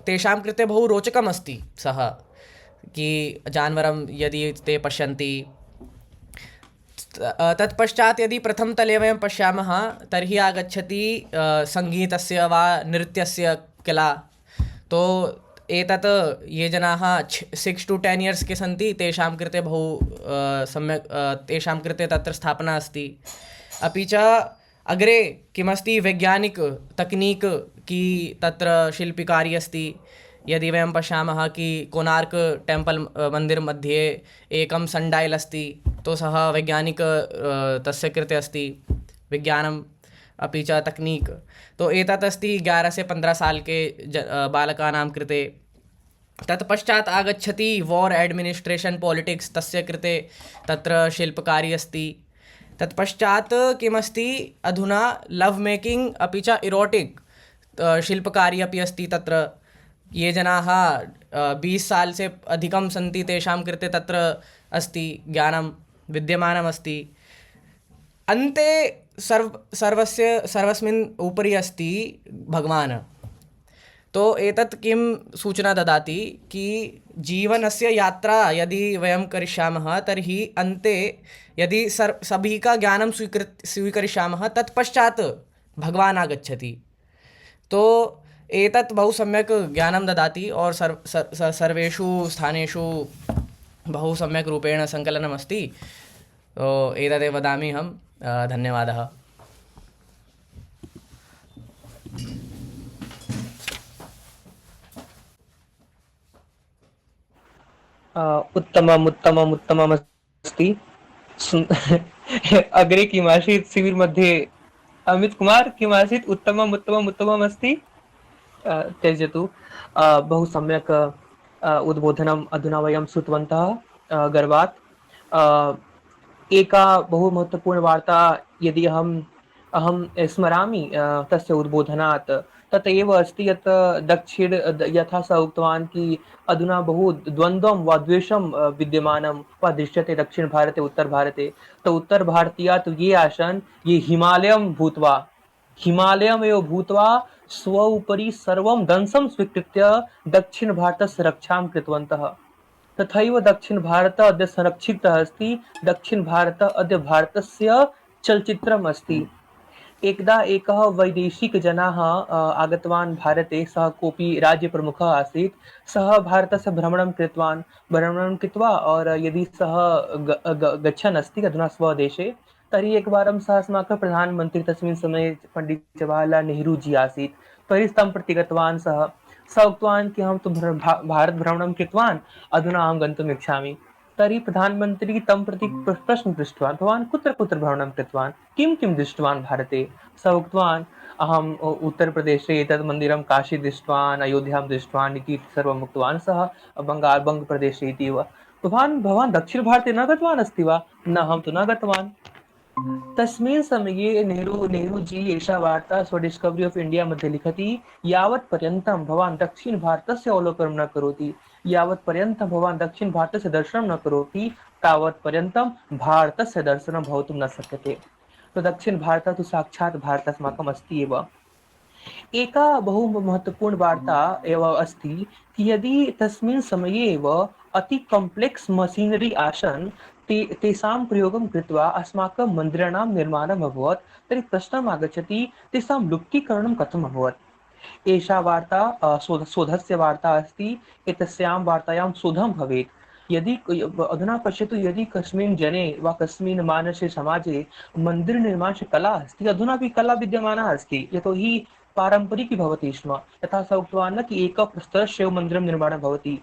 तेषां कृते बहु रोचकम् अस्ति सः, कि जानवरं यदि ते पश्यन्ति, तत्पश्चात् यदि प्रथमतले वयं पश्यामः तर्हि आगच्छति सङ्गीतस्य वा नृत्यस्य कला। तो एतत् ये जनाः 6 to 10 इयर्स् के सन्ति तेषां कृते बहु सम्यक्, तेषां कृते तत्र स्थापना अस्ति। अपि च अग्रे किमस्ति, वैज्ञानिक तकनीक की तत्र शिल्पकारी अस्ति। यदि वयं पश्यामः कि कोणार्क टेम्पल् मन्दिर मध्ये एकं सण्डैल् अस्ति, तो सः वैज्ञानिक तस्य कृते अस्ति, विज्ञानम् अपि च तकनीक। तो एतत् अस्ति 11 से 15 साल के बालकानां कृते। तत्पश्चात् आगच्छति वार् एड्मिनिस्ट्रेशन् पॉलिटिक्स्, तस्य कृते तत्र शिल्पकारी अस्ति। तत्पश्चात् किमस्ति, अधुना लव् मेकिङ्ग् अपि च इरोटिक् शिल्पकारी अपि अस्ति तत्र। ये जनाः 20 साल से अधिकं सन्ति तेषां कृते तत्र अस्ति, ज्ञानं विद्यमानमस्ति। अन्ते सर्वस्मिन् उपरि अस्ति भगवान्। तो एतत् किं सूचना ददाति कि जीवनस्य यात्रा यदि वयं करिष्यामः तर्हि अन्ते यदि सभी का ज्ञानं स्वीकरिष्यामः तत्पश्चात् भगवान् आगच्छति। तो एतत् बहु सम्यक् ज्ञानं ददाति और सर्वेषु स्थानेषु बहु सम्यक् रूपेण सङ्कलनमस्ति। तो एतदेव वदामि अहं। धन्यवादः। उत्तममस्ति। अग्रे किमासीत् शिबिर मध्ये अमित कुमार किमासीत्? उत्तमम् अस्ति। त्यजतु। बहु सम्यक् उद्बोधनम् अधुना वयं श्रुतवन्तः गर्वात्। एका बहु महत्वपूर्णवार्ता यदि अहं स्मरामि तस्य उद्बोधनात्, तत् एव अस्ति यत् यथा सः उक्तवान् कि अधुना बहु द्वन्द्वं वा द्वेषं विद्यमानं वा दृश्यते दक्षिणभारते उत्तरभारते। तो उत्तरभारतीयाः तु ये आसन्, ये हिमालयमेव भूत्वा स्व उपरि सर्वं दंशं स्वीकृत्य दक्षिणभारतस्य रक्षां कृतवन्तः। तथैव दक्षिणभारतः अद्य संरक्षितः अस्ति। दक्षिणभारतः अद्य भारतस्य चलचित्रम् अस्ति। एकदा एकः वैदेशिकजनाः आगतवान् भारते। सः कोऽपि राज्यप्रमुखः आसीत्। सः भारतस्य भ्रमणं कृत्वा और यदि सः गच्छन् अस्ति अधुना स्वदेशे, तर्हि एकवारं सः अस्माकं प्रधानमन्त्री तस्मिन् समये पण्डित जवाहरलाल नेहरू जी आसीत्। तर्हि तं प्रति गतवान्। सः उक्तवान् कि अहं तु भारत भ्रमणं कृतवान्, अधुना अहं गन्तुम् इच्छामि। तर्हि प्रधानमन्त्री तं प्रति प्रश्न पृष्टवान्, भवान् कुत्र भ्रमणं कृतवान्, किं दृष्टवान् भारते? सः उक्तवान्, अहम् उत्तरप्रदेशे एतत् मन्दिरं काशी दृष्टवान्, अयोध्यां दृष्टवान् इति सर्वम् उक्तवान्। सः बङ्गप्रदेशे इति एव। भवान् दक्षिणभारते न गतवान् अस्ति वा? न, अहं तु न गतवान्। तस्मिन् समये नेहरू जी एषा वार्ता स्वडिस्कवरी ऑफ इंडिया मध्ये लिखति, यावत् पर्यन्तं भवान् दक्षिण भारतस्य अवलोकनं न करोति, यावत् पर्यन्तं भवान् दक्षिण भारतस्य दर्शनं न करोति, तावत् पर्यन्तं भारतस्य दर्शनं भवितुं न शक्यते। तो दक्षिण भारतः तु साक्षात् भारतः अस्माकम् अस्ति एव। एका बहु महत्वपूर्ण वार्ता एव अस्ति कि यदि तस्मिन् समये एव अति कॉम्प्लेक्स मशीनरी आसन्, तेषां प्रयोगं कृत्वा अस्माकं मन्दिराणां निर्माणम् अभवत्, तर्हि प्रश्नम् आगच्छति, तेषां लुप्तीकरणं कथम् अभवत्? एषा वार्ता शोधस्य वार्ता अस्ति। एतस्यां वार्तायां शोधं भवेत्। यदि अधुना पश्यतु, यदि कस्मिन् जने वा कस्मिन् मानसे समाजे मन्दिरनिर्माणस्य कला अस्ति, अधुनापि कला विद्यमाना अस्ति, यतोहि पारम्परिकी भवति स्म। यथा सः उक्तवान् न कि एकप्रस्तरस्य एव मन्दिरं निर्माणं भवति।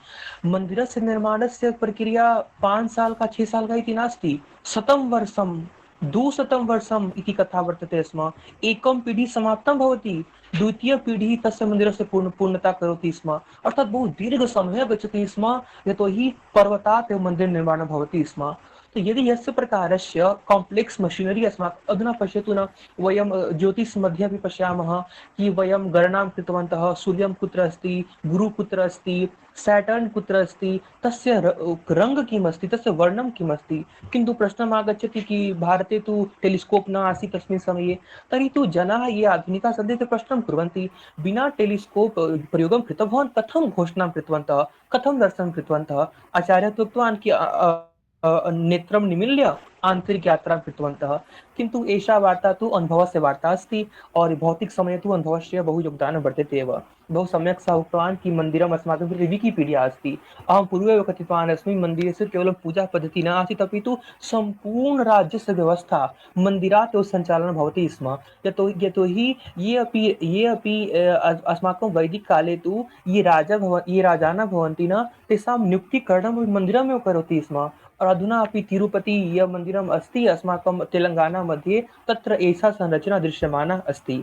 मन्दिरस्य निर्माणस्य प्रक्रिया 5 साल का 6 साल का इति नास्ति, 100 वर्षं 200 वर्षम् इति कथा वर्तते स्म। एकं पीढी समाप्तं भवति, द्वितीय पीढी तस्य मन्दिरस्य पूर्णता करोति स्म। अर्थात् बहु दीर्घसमयः गच्छति स्म, यतोहि पर्वतात् एव मन्दिरनिर्माणं भवति स्म। तो यदि यस्य प्रकारस्य कॉम्प्लेक्स मशीनरी अस्माकम्, अधुना पश्यतु न, वयं ज्योतिष मध्ये अपि पश्यामः कि वयं गणनां कृतवन्तः, सूर्यं कुत्र अस्ति, गुरु कुत्र अस्ति, सैटर्न कुत्र अस्ति, तस्य रङ्ग किम् अस्ति, तस्य वर्णं किम् अस्ति। किन्तु प्रश्नम् आगच्छति कि भारते तु टेलिस्कोप् न आसीत् तस्मिन् समये। तर्हि तु जनाः ये आधुनिकाः सन्ति ते प्रश्नं कुर्वन्ति विना टेलिस्कोप् प्रयोगं कृत्वा भवान् कथं घोषणां कृतवन्तः, कथं दर्शनं कृतवन्तः? आचार्यः उक्तवान् कि नेत्रं निमील्य आन्तरिकयात्रां कृतवन्तः। किन्तु एषा वार्ता तु अनुभवस्य वार्ता अस्ति और भौतिकसमये तु अनुभवस्य बहु योगदानं वर्तते एव। बहु सम्यक् सः उक्तवान् कि मन्दिरम् अस्माकं कृते विकिपीडिया अस्ति। अहं पूर्वमेव कथितवान् अस्मि, मन्दिरस्य केवलं पूजापद्धतिः न आसीत्, अपि तु सम्पूर्णराज्यस्य व्यवस्था मन्दिरात् एव सञ्चालनं भवति स्म। यतोहि ये अपि अस्माकं वैदिककाले तु ये राजानः भवन्ति न, तेषां नियुक्तिकरणं मन्दिरमेव करोति स्म। और अधुना अपि तिरुपति यत् मन्दिरम् अस्ति अस्माकं तेलङ्गानामध्ये, तत्र एषा संरचना दृश्यमाना अस्ति।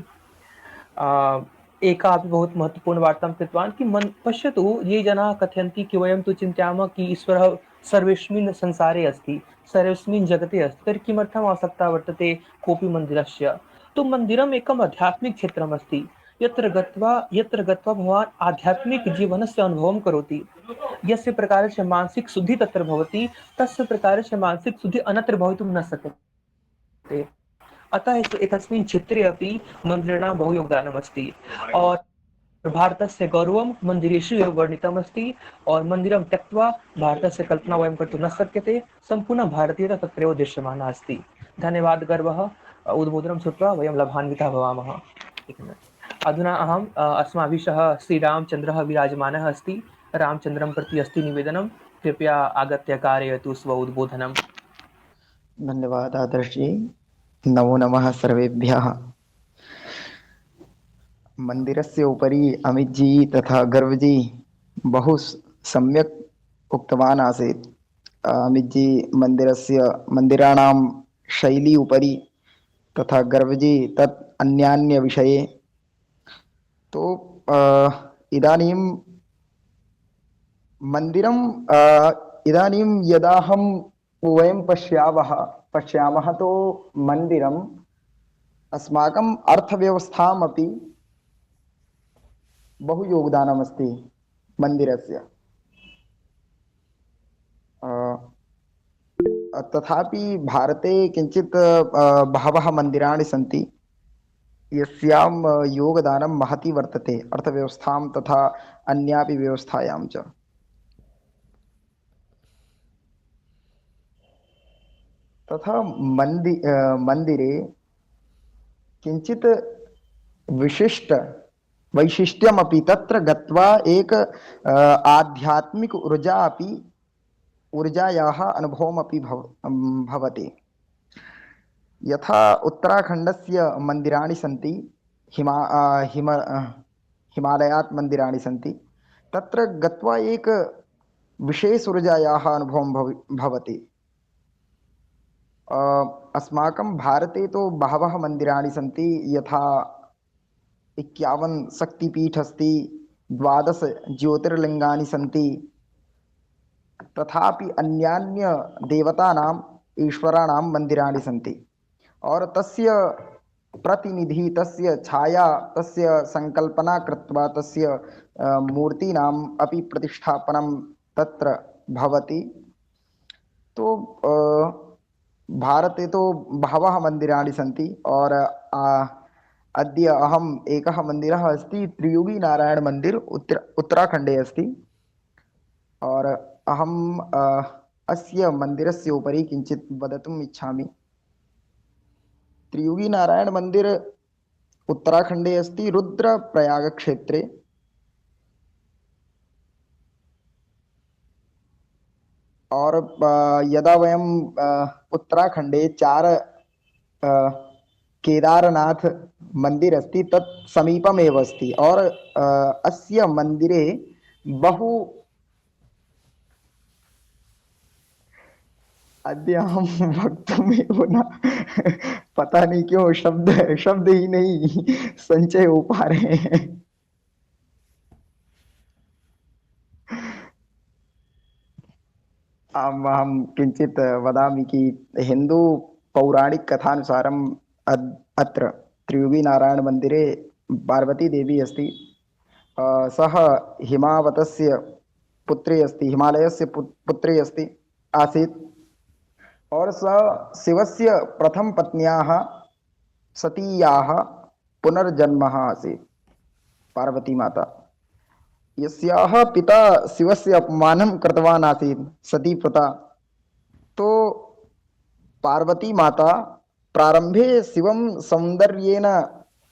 एका अपि बहुत महत्वपूर्णवार्तां कृतवान् कि पश्यतु, ये जनाः कथयन्ति कि वयं तु चिन्तयामः कि ईश्वरः सर्वेऽस्मिन् संसारे अस्ति, सर्वस्मिन् जगते अस्ति, तर्हि किमर्थम् आवश्यकता वर्तते कोऽपि मन्दिरस्य? तो मन्दिरम् एकम् आध्यात्मिक क्षेत्रमस्ति, यत्र गत्वा भवान् आध्यात्मिकजीवनस्य अनुभवं करोति। यस्य प्रकारस्य मानसिक शुद्धि तत्र भवति, तस्य प्रकारस्य मानसिक शुद्धि अन्यत्र भवितुं न शक्यते। अतः एतस्मिन् क्षेत्रे अपि मन्दिराणां बहु योगदानमस्ति। और भारतस्य गौरवं मन्दिरेषु एव वर्णितमस्ति। और मन्दिरं त्यक्त्वा भारतस्य कल्पना वयं कर्तुं न शक्यते। सम्पूर्णं भारतीयता तत्रैव दृश्यमाना अस्ति। धन्यवाद गर्वः। उद्बोधनं श्रुत्वा वयं लाभान्विताः भवामः। अधुना अहम् अस्माभिः सह श्रीरामचन्द्रः विराजमानः अस्ति। रामचन्द्रं प्रति अस्ति निवेदनं, कृपया आगत्य कारयतु स्व उद्बोधनम्। धन्यवाद आदर्श जी। नमो नमः सर्वेभ्यः। मन्दिरस्य उपरि अमित जी तथा गर्व जी बहु सम्यक् उक्तवान् आसीत्। अमित जी मन्दिराणां शैली उपरि तथा गर्व जी तत् अन्यान्य विषये। तो इदानीं मन्दिरम् इदानीं यदाहं वयं पश्यामः तो मन्दिरम् अस्माकम् अर्थव्यवस्थामपि बहु योगदानमस्ति मन्दिरस्य। तथापि भारते किञ्चित् बहवः मन्दिराणि सन्ति यस्यां योगदानं महती वर्तते अर्थव्यवस्थां तथा अन्यापि व्यवस्थायां च। तथा मन्दिरे किञ्चित् वैशिष्ट्यमपि तत्र गत्वा एक आध्यात्मिक ऊर्जायाः अनुभवमपि भवति। यथा उत्तराखण्डस्य मन्दिराणि सन्ति, हिमालयात् मन्दिराणि सन्ति, तत्र गत्वा एक विशेष ऊर्जायाः अनुभवं भवति। अस्माकं भारते तो बहवः मन्दिराणि सन्ति, यथा 51 शक्तिपीठ अस्ति, 12 ज्योतिर्लिङ्गानि सन्ति, तथापि अन्यान्य देवतानाम् ईश्वराणां मन्दिराणि सन्ति। और तस्य प्रतिनिधि, तस्य छाया, तस्य संकल्पना कृत्वा तस्य मूर्तीनाम् अपि प्रतिष्ठापनं तत्र भवति। तो भारते तो बहवः मन्दिराणि सन्ति। और अद्य अहम् एकः मन्दिरः अस्ति, त्रियोगीनारायणमन्दिर उत्तराखण्डे अस्ति। और अहम् अस्य मन्दिरस्य उपरि किञ्चित् वक्तुम् इच्छामि। त्रियोगीनारायणमन्दिर उत्तराखण्डे अस्ति, रुद्रप्रयागक्षेत्रे। और यदा वयं उत्तराखण्डे 4 केदारनाथ मंदिर अस्ति, तत् समीपमेव अस्ति। और अस्य मन्दिरे बहु अद्य अहं वक्तुमेव न पता नहीं क्यों शब्द ही नहीं संचय हो पा रहे हैं। अहं किञ्चित् वदामि कि हिन्दू पौराणिक कथानुसारम् अत्र त्रियोगीनारायणमन्दिरे पार्वतीदेवी अस्ति। सः हिमावतस्य पुत्री अस्ति, हिमालयस्य पुत्री अस्ति आसीत्। और सः शिवस्य प्रथम पत्न्याः सतीयाः पुनर्जन्म आसीत्। पार्वती माता यस्याः पिता शिवस्य अपमानं कृतवान् आसीत् सतीप्रथा। तो पार्वती माता प्रारम्भे शिवं सौन्दर्येण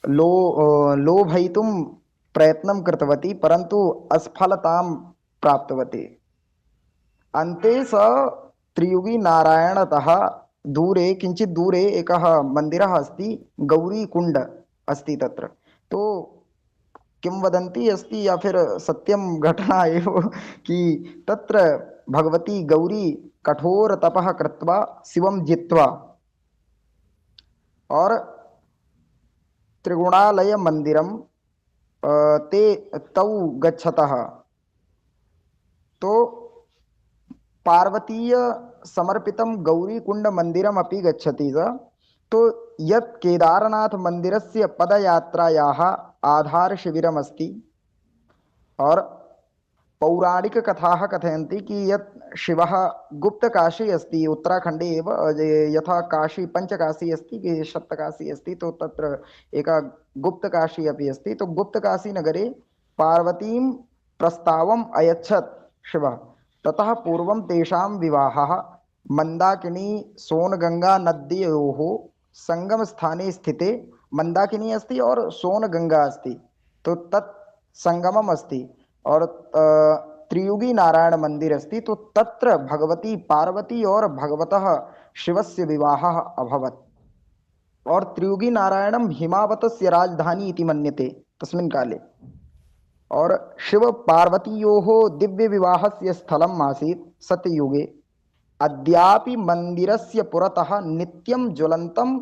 लोभयितुं प्रयत्नं कृतवती, परन्तु असफलतां प्राप्तवती। अन्ते स त्रियुगी नारायणतः दूरे, किञ्चित् दूरे एकः मन्दिरः अस्ति, गौरीकुण्ड अस्ति तत्र। तो किंवदन्ती अस्ति या फिर सत्यं घटना एव कि तत्र भगवती गौरी कठोर तपः कृत्वा शिवं जित्वा और त्रिगुणालय मंदिरम ते तौ गच्छतः। तो पार्वतीय समर्पितं गौरीकुण्ड मंदिरम अपि गच्छति च। तो यत् केदारनाथ मंदिरस्य पदयात्रायाः आधार शिबिरमस्ति और पौराणिककथाः कथयन्ति कि यत् शिवः गुप्तकाशी अस्ति उत्तराखण्डे एव, यथा काशी पञ्चकाशी अस्ति कि सप्तकाशी अस्ति, तो तत्र एका गुप्तकाशी अपि अस्ति। तो गुप्तकाशी नगरे पार्वतीं प्रस्तावम् अयच्छत् शिवः। ततः पूर्वं तेषां विवाहः मन्दाकिनी सोनगंगा नद्योः संगम स्थाने स्थिते, मंदाकिनी अस्ति और सोनगंगा अस्ति, तो तत् संगमम अस्ति और त्रियुगी नारायण मंदिर अस्ति। तो तत्र भगवती पार्वती और भगवतः शिवस्य विवाहः अभवत्। और त्रियुगी नारायणं हिमावतस्य राजधानी इति मन्यते तस्मिन् काले। और शिव पार्वतीयोः दिव्य विवाहस्य स्थलम् आसीत् सत्ययुगे। अद्यापि मंदिरस्य पुरतः नित्यं ज्वलन्तं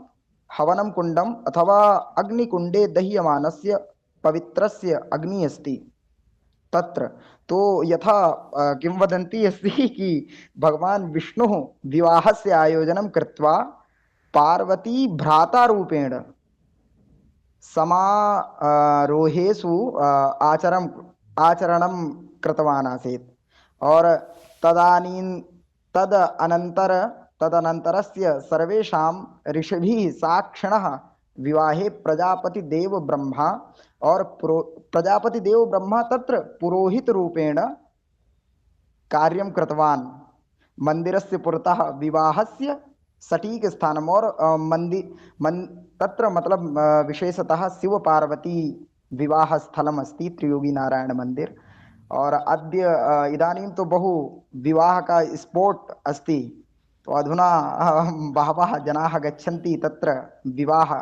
हवनं कुण्डम् अथवा अग्निकुण्डे दह्यमानस्य पवित्रस्य अग्नि अस्ति तत्र। तो यथा किंवदन्ती अस्ति कि भगवान विष्णुः विवाहस्य आयोजनं कृत्वा पार्वती भ्रातारूपेण समारोहेषु आचरणं कृतवान् आसीत्। और तदानीं तदनन्तरस्य सर्वेषां ऋषिभिः साक्षिणः विवाहे प्रजापतिदेव ब्रह्मा और प्रजापतिदेव ब्रह्मा तत्र पुरोहित रूपेण कार्यं कृतवान्। मन्दिरस्य पुरतः विवाहस्य सटीक स्थानम् और तत्र मतलब विशेषतः शिव पार्वती विवाह स्थलम् अस्ति त्रियोगी नारायण मंदिर। और अद्य इदानीं तो बहु विवाह का स्पोर्ट अस्ति। तो अधुना बहवः जनाः गच्छन्ति तत्र विवाह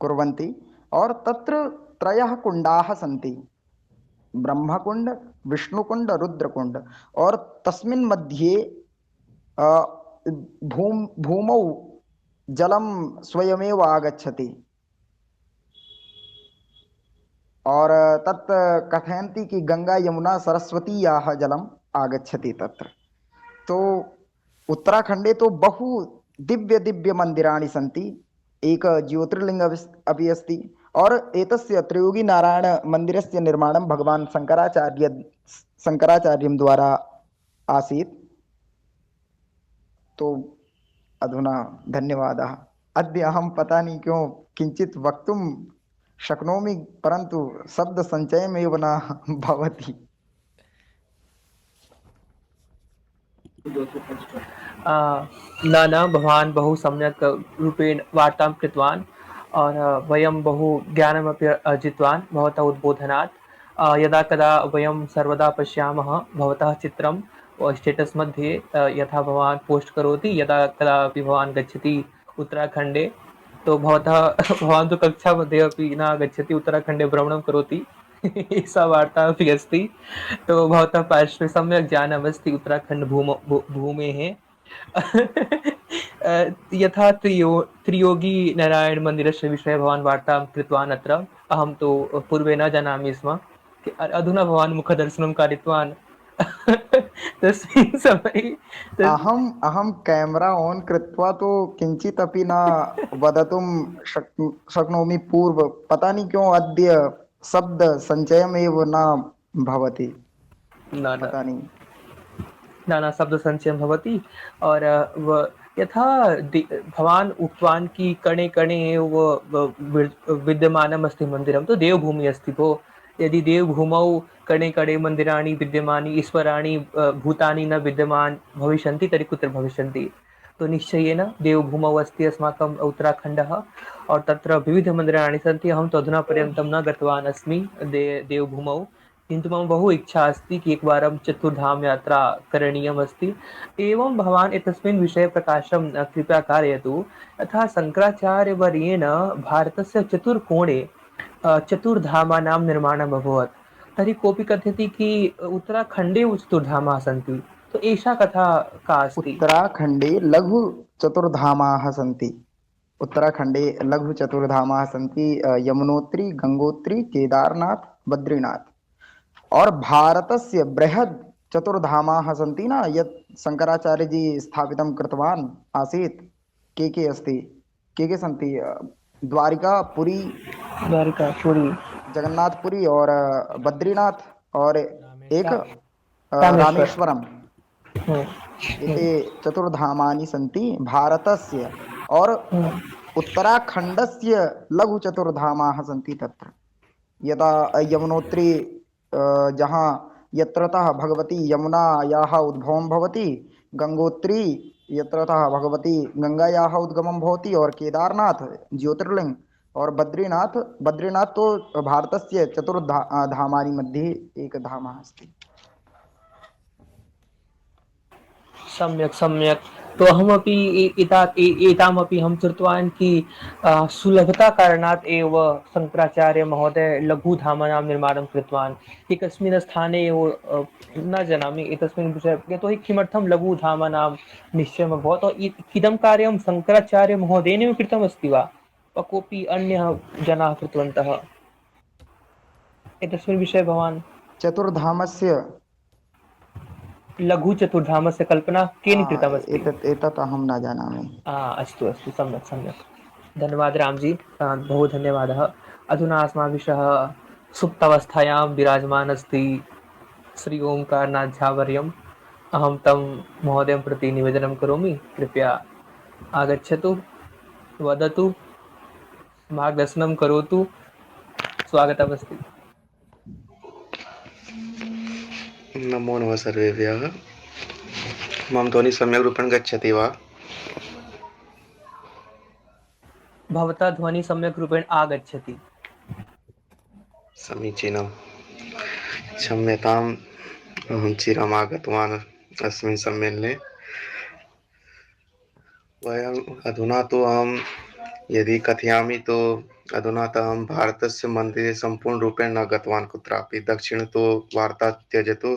कुर्वन्ति। और तत्र त्रयः कुण्डाः सन्ति, ब्रह्मकुण्ड विष्णुकुण्ड रुद्रकुण्ड। और तस्मिन् मध्ये भूमौ जलं स्वयमेव आगच्छति। और तत् कथयन्ति कि गंगा यमुना सरस्वतीयाः जलम् आगच्छति तत्र। तो उत्तराखण्डे तो बहु दिव्य दिव्य मन्दिराणि सन्ति। एक ज्योतिर्लिंग अपि अस्ति। और एतस्य त्रियोगी नारायण मन्दिरस्य निर्माणं भगवान् शङ्कराचार्यं द्वारा आसीत्। तो अधुना धन्यवादः। अद्य अहं पता नहीं क्यों किञ्चित् वक्तुं शक्नोमि, परन्तु शब्दसञ्चयमेव न भवति। न भवान् बहु सम्यक् रूपेण वार्तां कृतवान् और वयं बहु ज्ञानमपि अर्जितवान् भवतः उद्बोधनात्। यदा कदा वयं सर्वदा पश्यामः भवतः चित्रं स्टेटस् मध्ये, यथा भवान् पोस्ट करोति, यदा कदापि भवान् गच्छति उत्तराखण्डे, तो भवान् तो कक्षा मध्ये अपि न गच्छति, उत्तराखण्डे भ्रमणं करोति। एषा वार्ता अपि अस्ति। तो भवतः पार्श्वे सम्यक् ज्ञानमस्ति उत्तराखण्ड भूमेः। यथा त्रियोगी नारायण मन्दिरस्य विषये भवान् वार्तां कृतवान् अत्र, अहं तु पूर्वे न जानामि स्म। अधुना भवान् मुखदर्शनं कारितवान्। तस्मिन् समये अहं कैमरा ऑन कृत्वा तो किंचित अपि न वदतुं शक्नोमि पूर्व। पता नहीं क्यों अद्य शब्द संचयमेव न भवति। न पता नहीं। नाना शब्दसञ्चयं भवति। और यथा भवान् उक्तवान् कि कणे कणे एव विद्यमानमस्ति मन्दिरं, तु देवभूमिः अस्ति भो। यदि देवभूमौ कणे कणे मन्दिराणि विद्यमानि, ईश्वराणि भूतानि न विद्यमान् भविष्यन्ति, तर्हि कुत्र भविष्यन्ति? तो निश्चयेन देवभूमौ अस्ति अस्माकम् उत्तराखण्डः, और तत्र विविधमन्दिराणि सन्ति। अहं तु अधुना पर्यन्तं न गतवान् अस्मि देवभूमौ, किन्तु मम बहु इच्छा अस्ति कि एकवारं चतुर्धाम यात्रा करणीयमस्ति। एवं भवान् एतस्मिन् विषये प्रकाशं कृपया कारयतु। यथा शङ्कराचार्यवर्येण भारतस्य चतुर्कोणे चतुर्धामानां निर्माणम् अभवत्, तर्हि कोऽपि कथयति कि उत्तराखण्डे एव चतुर्धामाः सन्ति। तो एषा कथा का अस्ति? उत्तराखण्डे लघु चतुर्धामाः सन्ति। उत्तराखण्डे लघु चतुर्धामाः सन्ति, यमुनोत्री, गङ्गोत्री, केदारनाथ, बद्रीनाथ। और भारतस्य बृहद् चतुर्धामाः सन्ति न, यत् शङ्कराचार्यजी स्थापितं कृतवान् आसीत्। के अस्ति, के सन्ति? द्वारिका, पुरी, द्वारिका, पुरी, जगन्नाथपुरी और बद्रीनाथ, और एक रामेश्वर। रामेश्वरम्। हम्म, हम्म, एते चतुर्धामानि सन्ति भारतस्य। और हम्म, उत्तराखण्डस्य लघु चतुर्धामाः सन्ति तत्र। यदा यमुनोत्री, जहाँ यत्रतः भगवती यमुनायाः उद्भवं भवति, गङ्गोत्री यत्रतः भगवती गङ्गायाः उद्गमं भवति, और केदारनाथ ज्योतिर्लिङ्ग, और बद्रीनाथ। बद्रीनाथ तो भारतस्य धामानि मध्ये एक धामः अस्ति। सम्यक् सम्यक्। तो अहमपि एतामपि अहं श्रुतवान् कि सुलभताकारणात् एव शङ्कराचार्यमहोदय लघुधामानां निर्माणं कृतवान्। एकस्मिन् स्थाने एव न जानामि एतस्मिन् विषये, यतोहि किमर्थं लघुधामानां निश्चयम् अभवत्। इदं कार्यं शङ्कराचार्यमहोदयेनैव कृतमस्ति वा कोऽपि अन्यः जनाः कृतवन्तः? एतस्मिन् विषये भवान् चतुर्धामस्य लघुचतुर्धामस्य कल्पना केन कृतमस्ति? एतत् अहं न जानामि। अस्तु अस्तु, सम्यक् सम्यक्। धन्यवादः रामजी, बहु धन्यवादः। अधुना अस्माभिः सह सुप्तावस्थायां विराजमान् अस्ति श्री ओङ्कारनाथ झावर्यम्। अहं तं महोदयं प्रति निवेदनं करोमि, कृपया आगच्छतु, वदतु, मार्गदर्शनं करोतु। स्वागतमस्ति। नमो नमः सर्वेभ्यः। मम ध्वनिः सम्यक् रूपेण गच्छति वा? भवतः ध्वनिः सम्यक् रूपेण आगच्छति। समीचीनं। क्षम्यताम्, अहं चिरम् आगतवान् अस्मिन् सम्मेलने। अधुना तु अहं यदि कथयामि तो अधुना तु अहं भारतस्य मन्दिरे सम्पूर्णरूपेण न गतवान् कुत्रापि। दक्षिण तु वार्ता त्यजतु,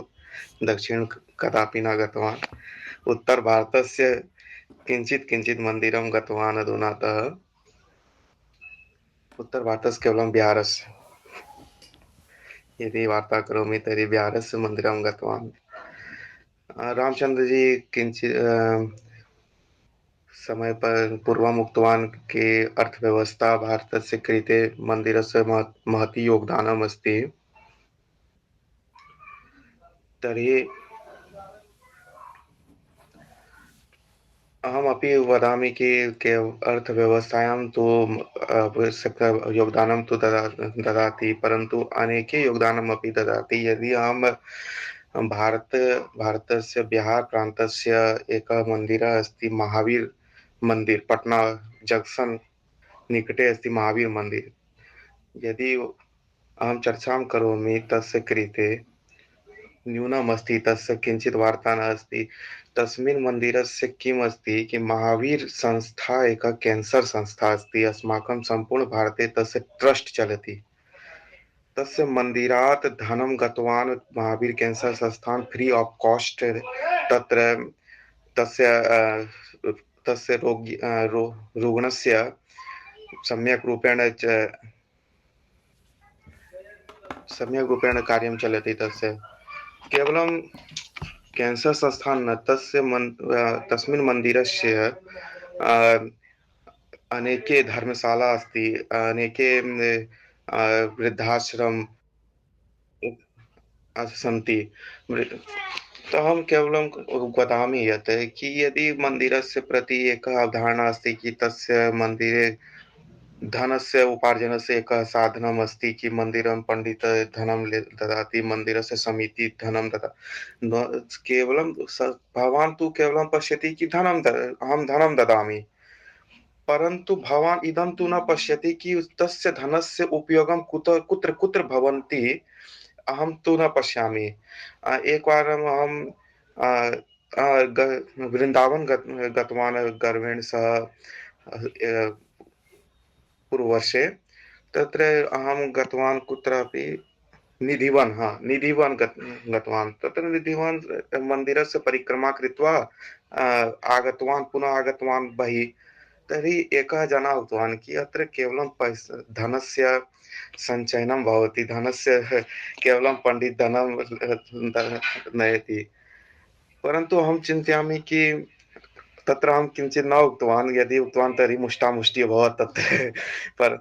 दक्षिण कदापि न गतवान्। उत्तरभारतस्य किञ्चित् किञ्चित् मन्दिरं गतवान् अधुनातः। उत्तरभारतस्य केवलं बिहारस्य यदि वार्ता करोमि तर्हि बिहारस्य मन्दिरं गतवान्। रामचन्द्रजी किञ्चित् समय पर पूर्वम् उक्तवान् कि अर्थव्यवस्था भारतस्य कृते मन्दिरस्य महती योगदानम् अस्ति। तर्हि अहमपि वदामि कि अर्थव्यवस्थायां तु आवश्यकं योगदानं तु ददाति, परन्तु अनेके योगदानमपि ददाति। यदि अहं भारतस्य बिहार प्रान्तस्य एकः मन्दिरः अस्ति, महावीर मन्दिर, पटना जंक्शन निकटे अस्ति महावीर मन्दिर। यदि अहं चर्चां करोमि तस्य कृते, न्यूनमस्ति, तस्य किञ्चित् वार्ता नास्ति। तस्मिन् मन्दिरस्य किम् अस्ति कि महावीर संस्था एका केन्सर् संस्था अस्ति। अस्माकं सम्पूर्णभारते तस्य ट्रस्ट् चलति। तस्य मन्दिरात् धनं गतवान् Mahavir cancer Sansthan free of cost. तत्र तस्य तस्य रुग्णस्य सम्यक् रूपेण कार्यं चलति। तस्य केवलं केन्सर् संस्थान न, तस्मिन् मन्दिरस्य अनेके धर्मशाला अस्ति, अनेके वृद्धाश्रम सन्ति। तो अहं केवलं वदामि यत् कि यदि मन्दिरस्य प्रति एकः अवधारणा अस्ति कि तस्य मन्दिरे धनस्य उपार्जनस्य एकः साधनम् अस्ति कि मन्दिरं पण्डितः धनं ददाति, मन्दिरस्य समिति धनं न केवलं भवान् तु केवलं पश्यति कि अहं धनं ददामि। परन्तु भवान् इदं तु न पश्यति कि तस्य धनस्य उपयोगं कुत्र कुत्र भवन्ति, अहं तु न पश्यामि। एकवारम् अहं अ, वृन्दावन गतवान् गर्वेण सह पूर्ववर्षे। तत्र अहं गतवान् कुत्रापि निधिवन्, निधिवन् गतवान्। तत्र निधिवन् मन्दिरस्य परिक्रमा कृत्वा आगतवान्, पुनः आगतवान् बहिः। तर्हि एकः जनः उक्तवान् कि अत्र केवलं धनस्य सञ्चयनं भवति, धनस्य केवलं पण्डित धनं नयति। परन्तु अहं चिन्तयामि कि तत्र अहं किञ्चित् न उक्तवान्, यदि उक्तवान् तर्हि मुष्टामुष्टि अभवत् तत्र। पर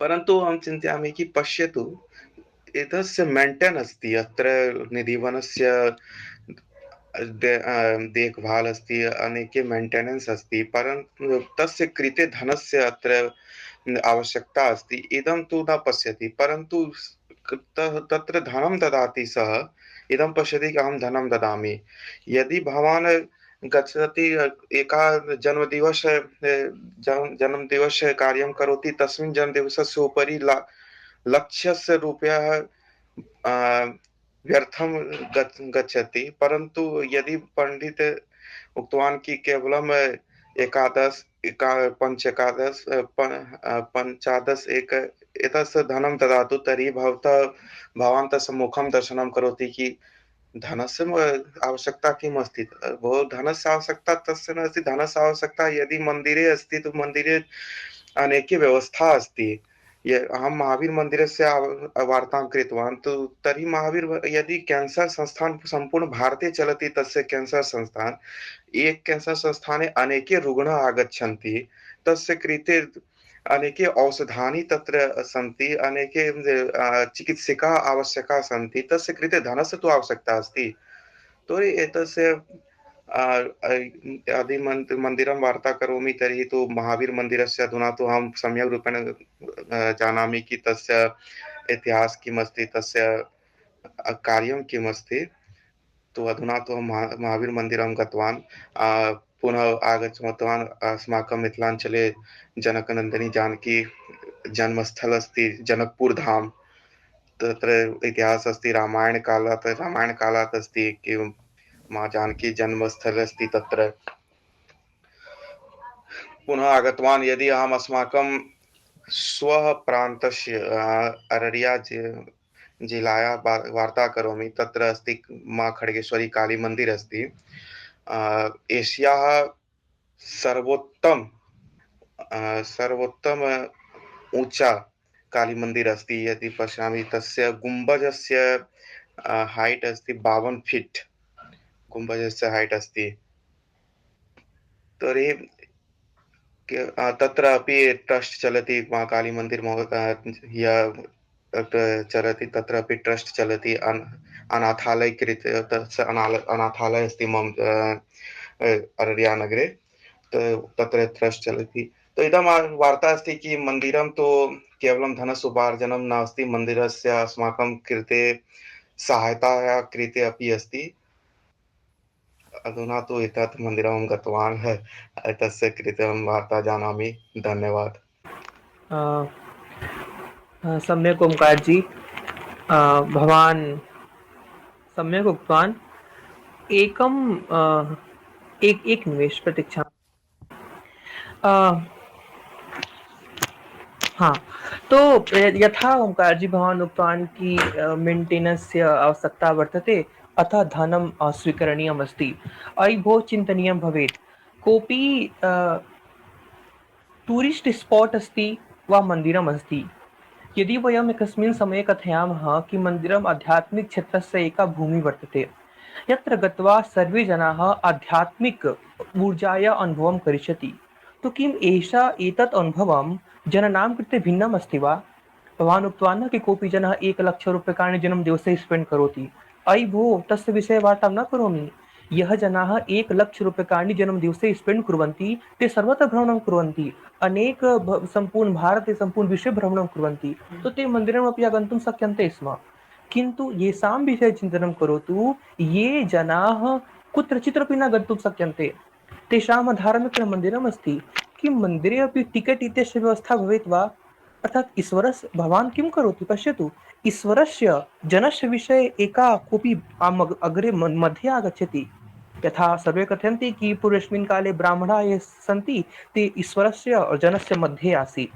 परन्तु अहं चिन्तयामि कि पश्यतु, एतस्य मेण्टेन् अस्ति अत्र निधिवनस्य देखभाल अस्ति, अनेके मेण्टेनेन्स् अस्ति, परन्तु तस्य कृते धनस्य अत्र आवश्यकता अस्ति, इदं तु न पश्यति। परन्तु तत्र धनं ददाति सः, इदं पश्यति कि अहं धनं ददामि। यदि भवान् गच्छति एकः जन्मदिवस कार्यं करोति, तस्मिन् जन्मदिवसस्य उपरि लक्षस्य रूप्यः व्यर्थं गच्छति। परन्तु यदि पण्डित उक्तवान् कि केवलं एकादश पञ्च एकादश पञ्चादश एतस्य धनं ददातु, तर्हि भवान् तस्य मुखं दर्शनं करोति कि धनस्य आवश्यकता किम् अस्ति? भोः धनस्य आवश्यकता तस्य नास्ति, धनस्य आवश्यकता यदि मन्दिरे अस्ति, तो मन्दिरे अनेके व्यवस्था अस्ति। अहं महावीरमन्दिरस्य वार्तां कृतवान्, तो तर्हि यदि केन्सर् संस्थान सम्पूर्ण भारते चलति, तस्य केन्सर् संस्थान, एक केन्सर् संस्थाने अनेके रुग्णाः आगच्छन्ति, तस्य कृते अनेके औषधानि तत्र सन्ति, अनेके चिकित्सकाः आवश्यकाः सन्ति, तस्य कृते धनस्य तु आवश्यकता अस्ति। तो एतस्य यदि मन्दिरं वार्ता करोमि, तर्हि तु महावीरमन्दिरस्य अधुना तु अहं सम्यक् रूपेण जानामि कि तस्य इतिहासः किमस्ति, तस्य कार्यं किमस्ति। तो अधुना तु अहं महावीरमन्दिरं गतवान्। पुनः आगतवान् अस्माकं मिथिलाञ्चले जनकनन्दिनी जानकी जन्मस्थलम् अस्ति, जनकपुरधाम। तत्र इतिहासः अस्ति, रामायणकालात् अस्ति कि माँ जानकी जन्मस्थलम् अस्ति तत्र। पुनः आगतवान्, यदि अहम् अस्माकं स्वः प्रान्तस्य अररिया जिलायाः वार्ता करोमि, तत्र अस्ति माँ खड्गेश्वरी कालीमन्दिर अस्ति। एशियाः सर्वोत्तम ऊँचा कालीमन्दिर अस्ति। यदि पश्यामि, तस्य गुम्बजस्य हैट् अस्ति 52 फीट्, गुम्बजस्य हैट् अस्ति। तर्हि तत्र अपि ट्रस्ट् चलति, महाकालीमन्दिर चलति, तत्र अपि ट्रस्ट् चलति। अनाथालय कृते तस्य अनाथालय अस्ति मम अररिया नगरे, तो तत्र ट्रस्ट् चलति। तो इदं वार्ता अस्ति कि मन्दिरं तु केवलं धनसमुपार्जनं नास्ति, मन्दिरस्य अस्माकं कृते सहायतायाः कृते अपि अस्ति। अधुना तु एतत् मन्दिरं गतवान्, तस्य कृते अहं वार्ता जानामि। धन्यवादः। अ, सम्यक् ओंकार जी, भवान् सम्यक् उक्तवान्। एकम् एक निमेष प्रतीक्षा। अ, हाँ, तो यथा ओंकार जी भवान् उक्तवान् कि मेण्टेनेन्स्य आवश्यकता वर्तते, अतः धनं स्वीकरणीयमस्ति। अयि बहु चिन्तनीयं भवेत्। कोऽपि टूरिस्ट् स्पाट् अस्ति वा मन्दिरम् अस्ति, यदि वयम् एकस्मिन् समये कथयामः कि मन्दिरम् आध्यात्मिकक्षेत्रस्य एका भूमिः वर्तते, यत्र गत्वा सर्वे जनाः आध्यात्मिक ऊर्जायाः अनुभवं करिष्यति, तो किम् एतत् अनुभवं जनानां कृते भिन्नम् अस्ति वा? भवान् उक्तवान् न कि कोऽपि जनः 1 लक्षरूप्यकाणि जन्मदिवसे स्पेण्ड् करोति। अयि भो तस्य विषये वार्तां न करोमि। यः जनाः 1,00,000 रूप्यकाणि जन्मदिवसे स्पेण्ड् कुर्वन्ति ते सर्वत्र भ्रमणं कुर्वन्ति। सम्पूर्ण भारते सम्पूर्ण विश्वे भ्रमणं कुर्वन्ति। तो ते मन्दिरमपि आगन्तुं शक्यन्ते स्म। किन्तु येषां विषये चिन्तनं करोतु, ये जनाः कुत्रचिदपि न गन्तुं शक्यन्ते, तेषां धार्मिकं मन्दिरमस्ति। किं मन्दिरे अपि टिकेट् इत्यस्य व्यवस्था भवेत् वा? अर्थात् ईश्वरस्य भवान् किं करोति पश्यतु, ईश्वरस्य जनस्य विषये एका कोऽपि अग्रे मध्ये आगच्छति। यथा सर्वे कथयन्ति कि पूर्वस्मिन् काले ब्राह्मणाः ये सन्ति ते ईश्वरस्य और जनस्य मध्ये आसीत्।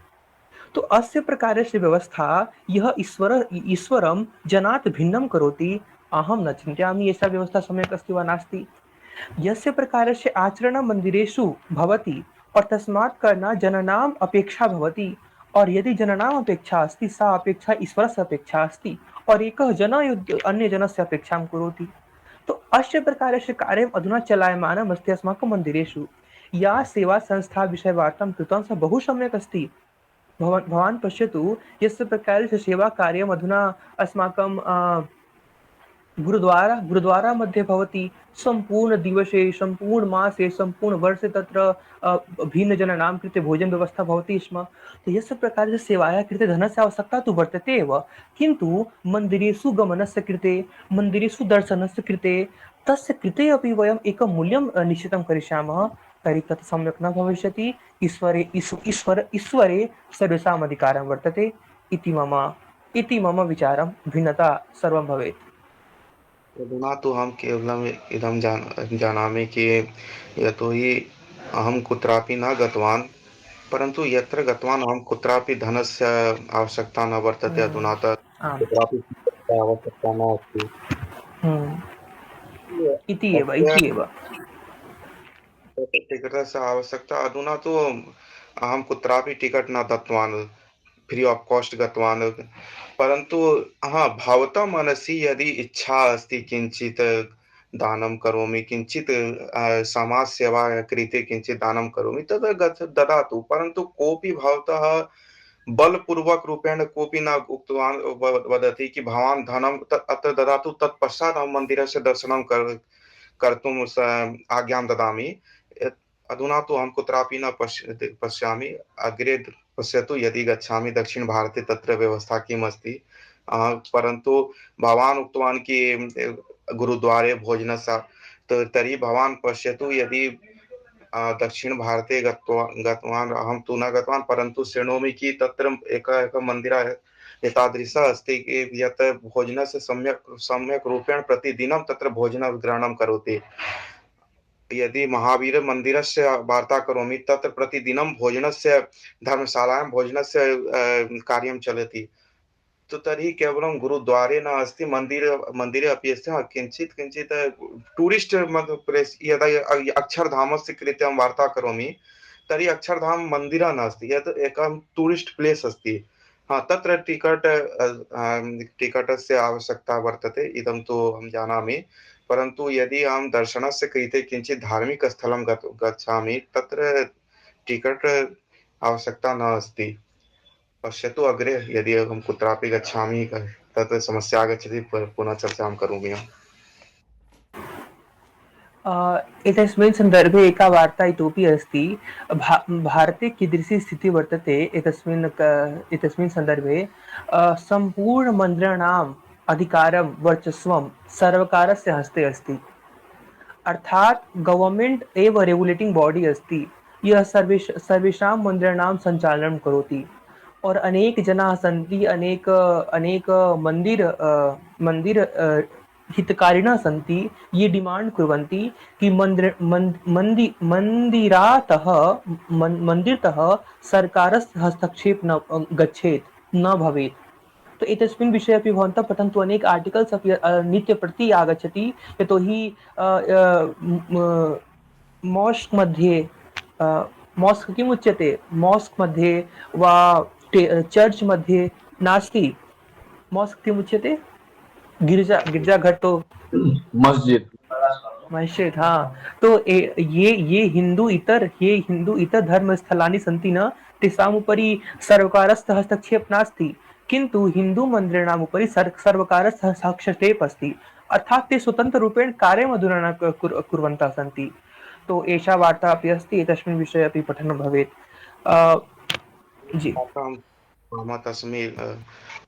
तो अस्य प्रकारस्य व्यवस्था यः ईश्वरं जनात् भिन्नं करोति, अहं न चिन्तयामि एषा व्यवस्था सम्यक् अस्ति वा नास्ति। यस्य प्रकारस्य आचरणं मन्दिरेषु भवति और तस्मात् कारणात् जनानाम् अपेक्षा भवति, और यदि जनानाम् अपेक्षा अस्ति सा अपेक्षा ईश्वरस्य अपेक्षा अस्ति, और एकः जनः अन्यजनस्य अपेक्षां करोति। तो अस्य प्रकारस्य कार्यम् अधुना चलायमानम् अस्ति अस्माकं मन्दिरेषु। या सेवा संस्था विषये वार्तां कृतवान् सा बहु सम्यक् अस्ति। भवान् पश्यतु, यस्य प्रकारस्य सेवाकार्यम् अधुना अस्माकं गुरुद्वारा मध्ये भवति। सम्पूर्णदिवसे, सम्पूर्णमासे, सम्पूर्णवर्षे तत्र भिन्नजनानां कृते भोजनव्यवस्था भवति स्म। तो यस्य प्रकारस्य सेवायाः कृते धनस्य आवश्यकता तु वर्तते एव, किन्तु मन्दिरेषु गमनस्य कृते, मन्दिरेषु दर्शनस्य कृते, तस्य कृते अपि वयम् एकं मूल्यं निश्चितं करिष्यामः, तर्हि तत् सम्यक् न भविष्यति। ईश्वरे सर्वेषाम् अधिकारं वर्तते इति मम विचारं। भिन्नता सर्वं भवेत्। अधुना तु अहं केवलम् इदं जानामि कि यतोहि अहं कुत्रापि न गतवान्, परन्तु यत्र गतवान् अहं कुत्रापि धनस्य आवश्यकता न वर्तते अधुना आम्। कुत्रापि धनस्य आवश्यकता नास्ति। इति एव तस्य इति एव। टिकटस्य आवश्यकता अधुना तु अहं कुत्रापि टिकट् न दत्तवान्, फ्री ऑफ कॉस्ट गतवान्। परन्तु भवतः मनसि यदि इच्छा अस्ति किञ्चित् दानं करोमि, किञ्चित् समाजसेवा कृते किञ्चित् दानं करोमि, तद् ददातु। परन्तु कोऽपि भवतः बलपूर्वक रूपेण कोऽपि न उक्तवान् वदति कि भवान् धनं अत्र ददातु, तत्पश्चात् अहं मन्दिरस्य दर्शनं कर्तुं आज्ञां ददामि। अधुना तु अहं कुत्रापि न पश्यामि। अग्रे पश्यतु, यदि गच्छामि दक्षिणभारते तत्र व्यवस्था किम् अस्ति। परन्तु भवान् उक्तवान् कि गुरुद्वारे भोजनस्य, तर्हि भवान् पश्यतु, यदि दक्षिणभारते गतवान्, अहं तु न गतवान्, परन्तु शृणोमि कि तत्र एकः मन्दिरः एतादृशः अस्ति कि यत् भोजनस्य सम्यक् रूपेण प्रतिदिनं तत्र भोजनग्रहणं करोति। यदि महावीरमन्दिरस्य वार्ता करोमि, तत्र प्रतिदिनं भोजनस्य, धर्मशालायां भोजनस्य कार्यं चलति। तो तर्हि केवलं गुरुद्वारे न अस्ति, मन्दिरे अपि अस्ति। किञ्चित् टूरिस्ट् प्लेस्, यदा अक्षरधामस्य कृते अहं वार्ता करोमि, तर्हि अक्षरधाम मन्दिरः नास्ति, यत् एकं टूरिस्ट् प्लेस् अस्ति। तत्र टिकटस्य आवश्यकता वर्तते, इदं तु अहं जानामि। परन्तु यदि अहं दर्शनस्य कृते किञ्चित् धार्मिकस्थलं गच्छामि, तत्र टिकट् आवश्यकता न अस्ति। पश्यतु अग्रे, यदि अहं कुत्रापि गच्छामि तत्र समस्या आगच्छति, पुनः चर्चां करोमि अहम्। एतस्मिन् सन्दर्भे एका वार्ता इतोपि अस्ति। भारते कीदृशी स्थितिः वर्तते एतस्मिन् सन्दर्भे। सम्पूर्णमन्दिराणाम् अधिकारं, वर्चस्वं सर्वकारस्य हस्ते अस्ति। अर्थात् गवर्नमेंट एव रेगुलेटिंग बॉडी अस्ति, यः सर्वेषां मन्दिराणां सञ्चालनं करोति। और अनेक जनाः सन्ति, अनेक मंदिर हितकारिणः सन्ति, ये डिमांड कुर्वन्ति कि मन्दिरतः सर्कारस्य हस्तक्षेप न गच्छेत्, न भवेत्। तो एतस्मिन् विषये अपि भवन्तः पठन्तु। अनेक आर्टिकल्स् अपि नित्यप्रति आगच्छति। यतोहि मॉस्क् मध्ये, मॉस्क् किम् उच्यते, मॉस्क् मध्ये वा चर्च मध्ये नास्ति। मॉस्क् किम् उच्यते? गिरजाघर तो मस्जिद। हाँ। तो ये हिंदू इतर धर्मस्थलानि सन्ति न, तेषाम् उपरि सर्वकारस्य हस्तक्षेप नास्ति, किन्तु हिन्दू मन्दिराणाम् उपरि सर्वकारस्य हस्तक्षेप अस्ति। अर्थात् ते स्वतन्त्ररूपेण कार्यम् अधुना न कुर्वन्तः सन्ति। तो एषा वार्ता अपि अस्ति, एतस्मिन् विषये अपि पठनं भवेत्। जी। वार्तां सहमत अस्मि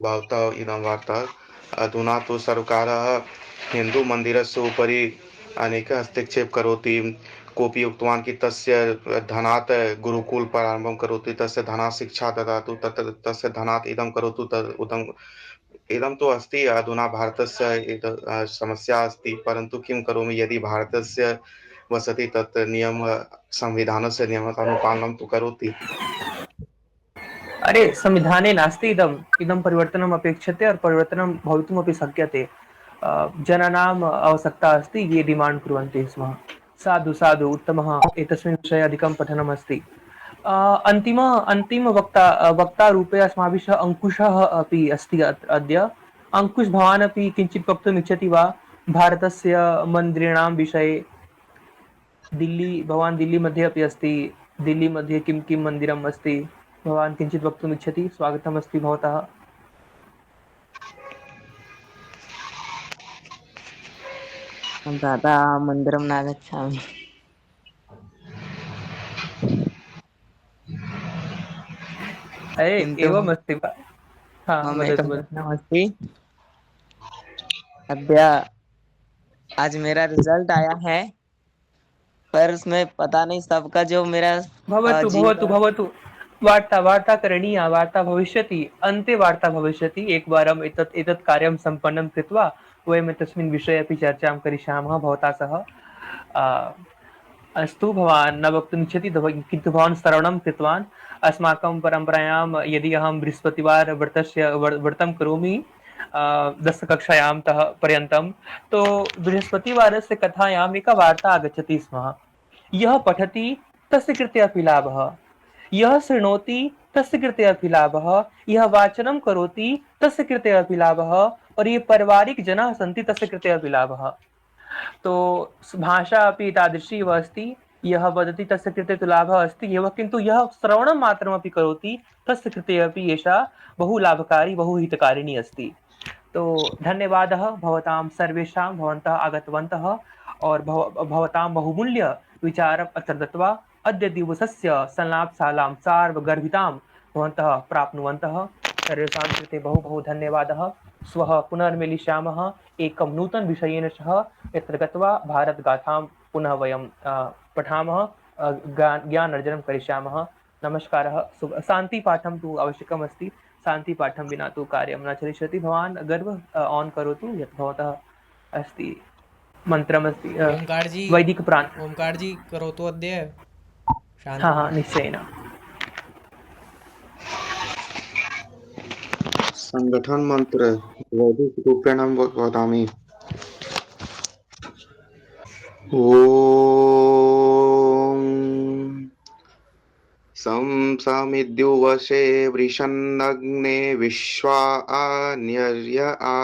भवतः इदं वार्ता। अधुना तु सर्वकारः हिन्दुमन्दिरस्य उपरि अनेके हस्तक्षेपं करोति। कोऽपि उक्तवान् कि तस्य धनात् गुरुकुल प्रारम्भं करोति, तस्य धनात् शिक्षा ददातु, तत्र तस्य धनात् इदं करोतु, तद् उदं इदं तु अस्ति। अधुना भारतस्य समस्या अस्ति, परन्तु किं करोमि, यदि भारतस्य वसति तत् संविधानस्य नियमस्य अनुपालनं तु करोति। अरे संविधाने नास्ति इदम्, इदं परिवर्तनम् अपेक्षते और परिवर्तनं भवितुमपि शक्यते। जनानाम् आवश्यकता अस्ति, ये डिमाण्ड् कुर्वन्ति स्म। साधु साधु, उत्तमः। एतस्मिन् विषये अधिकं पठनमस्ति। वक्तारूपे अस्माभिः सह अंकुशः अपि अस्ति अद्य। अंकुश, भवान् अपि किञ्चित् वक्तुम् इच्छति वा भारतस्य मन्दिराणां विषये? भवान् दिल्ली मध्ये अपि अस्ति। दिल्ली मध्ये किं किं मन्दिरम् अस्ति, भवान् किञ्चित् वक्तुम् इच्छति? स्वागतमस्ति भवतः। दादा मन्दिरं न गच्छामि। अरे किन्तु एवम् अस्ति वा? हाँ, मम वदतु एकं वदतु। प्रश्नमस्ति। अद्य आज मेरा रिजल्ट आया है, पर उसमें पता नहीं सबका जो मेरा भवतु भवतु जीव भवतु। वार्ता करणीया, वार्ता भविष्यति, अन्ते वार्ता भविष्यति। एकवारम् एतत् कार्यं सम्पन्नं कृत्वा वयं तस्मिन् विषये अपि चर्चां करिष्यामः भवता सह। अस्तु, भवान् न वक्तुम् इच्छति, किन्तु भवान् श्रवणं कृतवान्। अस्माकं परम्परायां यदि अहं बृहस्पतिवार व्रतं करोमि 10 कक्षायां तः पर्यन्तं, तो बृहस्पतिवारस्य कथायाम् एका वार्ता आगच्छति स्म। यः पठति तस्य कृते अपि लाभः, यः शृणोति तस्य कृते अपि लाभः, यः वाचनं करोति तस्य कृते अपि लाभः, और ये पारिवारिक जनाः सन्ति तस्य कृते अपि लाभः। तो भाषा अपि तादृशी एव अस्ति। यः वदति तस्य कृते तु लाभः अस्ति एव, किन्तु यः श्रवणं मात्रमपि करोति तस्य कृते अपि एषा बहु लाभकारी, बहु हितकारिणी अस्ति। तो धन्यवादः भवतां सर्वेषां, भवन्तः आगतवन्तः और भवतां बहुमूल्य विचारम् अत्र दत्त्वा अद्य दिवसस्य संलापशालां सार्वगर्भितां भवन्तः प्राप्नुवन्तः। सर्वेषां कृते बहु बहु धन्यवादः। श्वः पुनर्मिलिष्यामः एकं नूतन विषयेन सह, यत्र गत्वा भारतगाथां पुनः वयं पठामः, ज्ञानार्जनं करिष्यामः। नमस्कारः। शान्तिपाठं तु आवश्यकमस्ति। शान्तिपाठं विना तु कार्यं न चलिष्यति। भवान् गर्व ऑन करोतु यत् भवतः अस्ति मन्त्रमस्ति ओंकार जी, वैदिकप्राण। ओंकार जी करोतु अद्य हाँ शान्ति। हाँ, निश्चयेन। संगठन मंत्र वैदिक रूपेण वदामि। ॐ समिद्युवशे वृषन्नग्ने विश्वा न्यर्य आ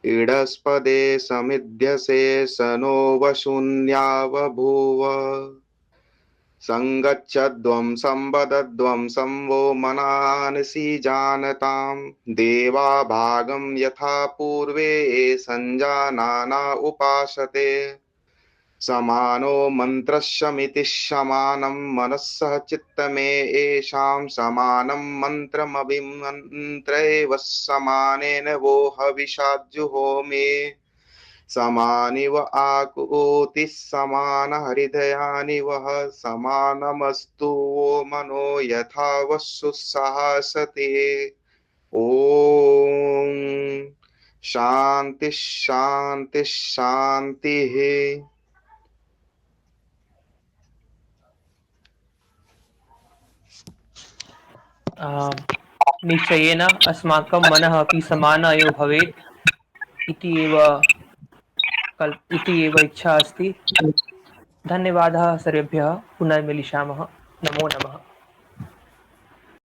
इडस्पदे समिध्यसे सनो वशून्यावभूव संगच्छध्वं संवदध्वं संवो मनानसि जानतां देवा भागं यथा पूर्वे संजानाना उपासते समानो मन्त्रस्यमिति समानं मनस्सः चित्तमे येषां समानं मन्त्रमभिमन्त्रैव समानेन वो हविषाजुहोमे समानिव आकुतिः समान हृदयानि वः समानमस्तु वो मनो यथा वस्सु सहसते। ॐ शान्ति शान्ति शान्तिः। निश्चयेन अस्माकं मनः अपि समान एव भवेत् इति एव इच्छा अस्ति। धन्यवादः सर्वेभ्यः। पुनर्मिलिष्यामः। नमो नमः।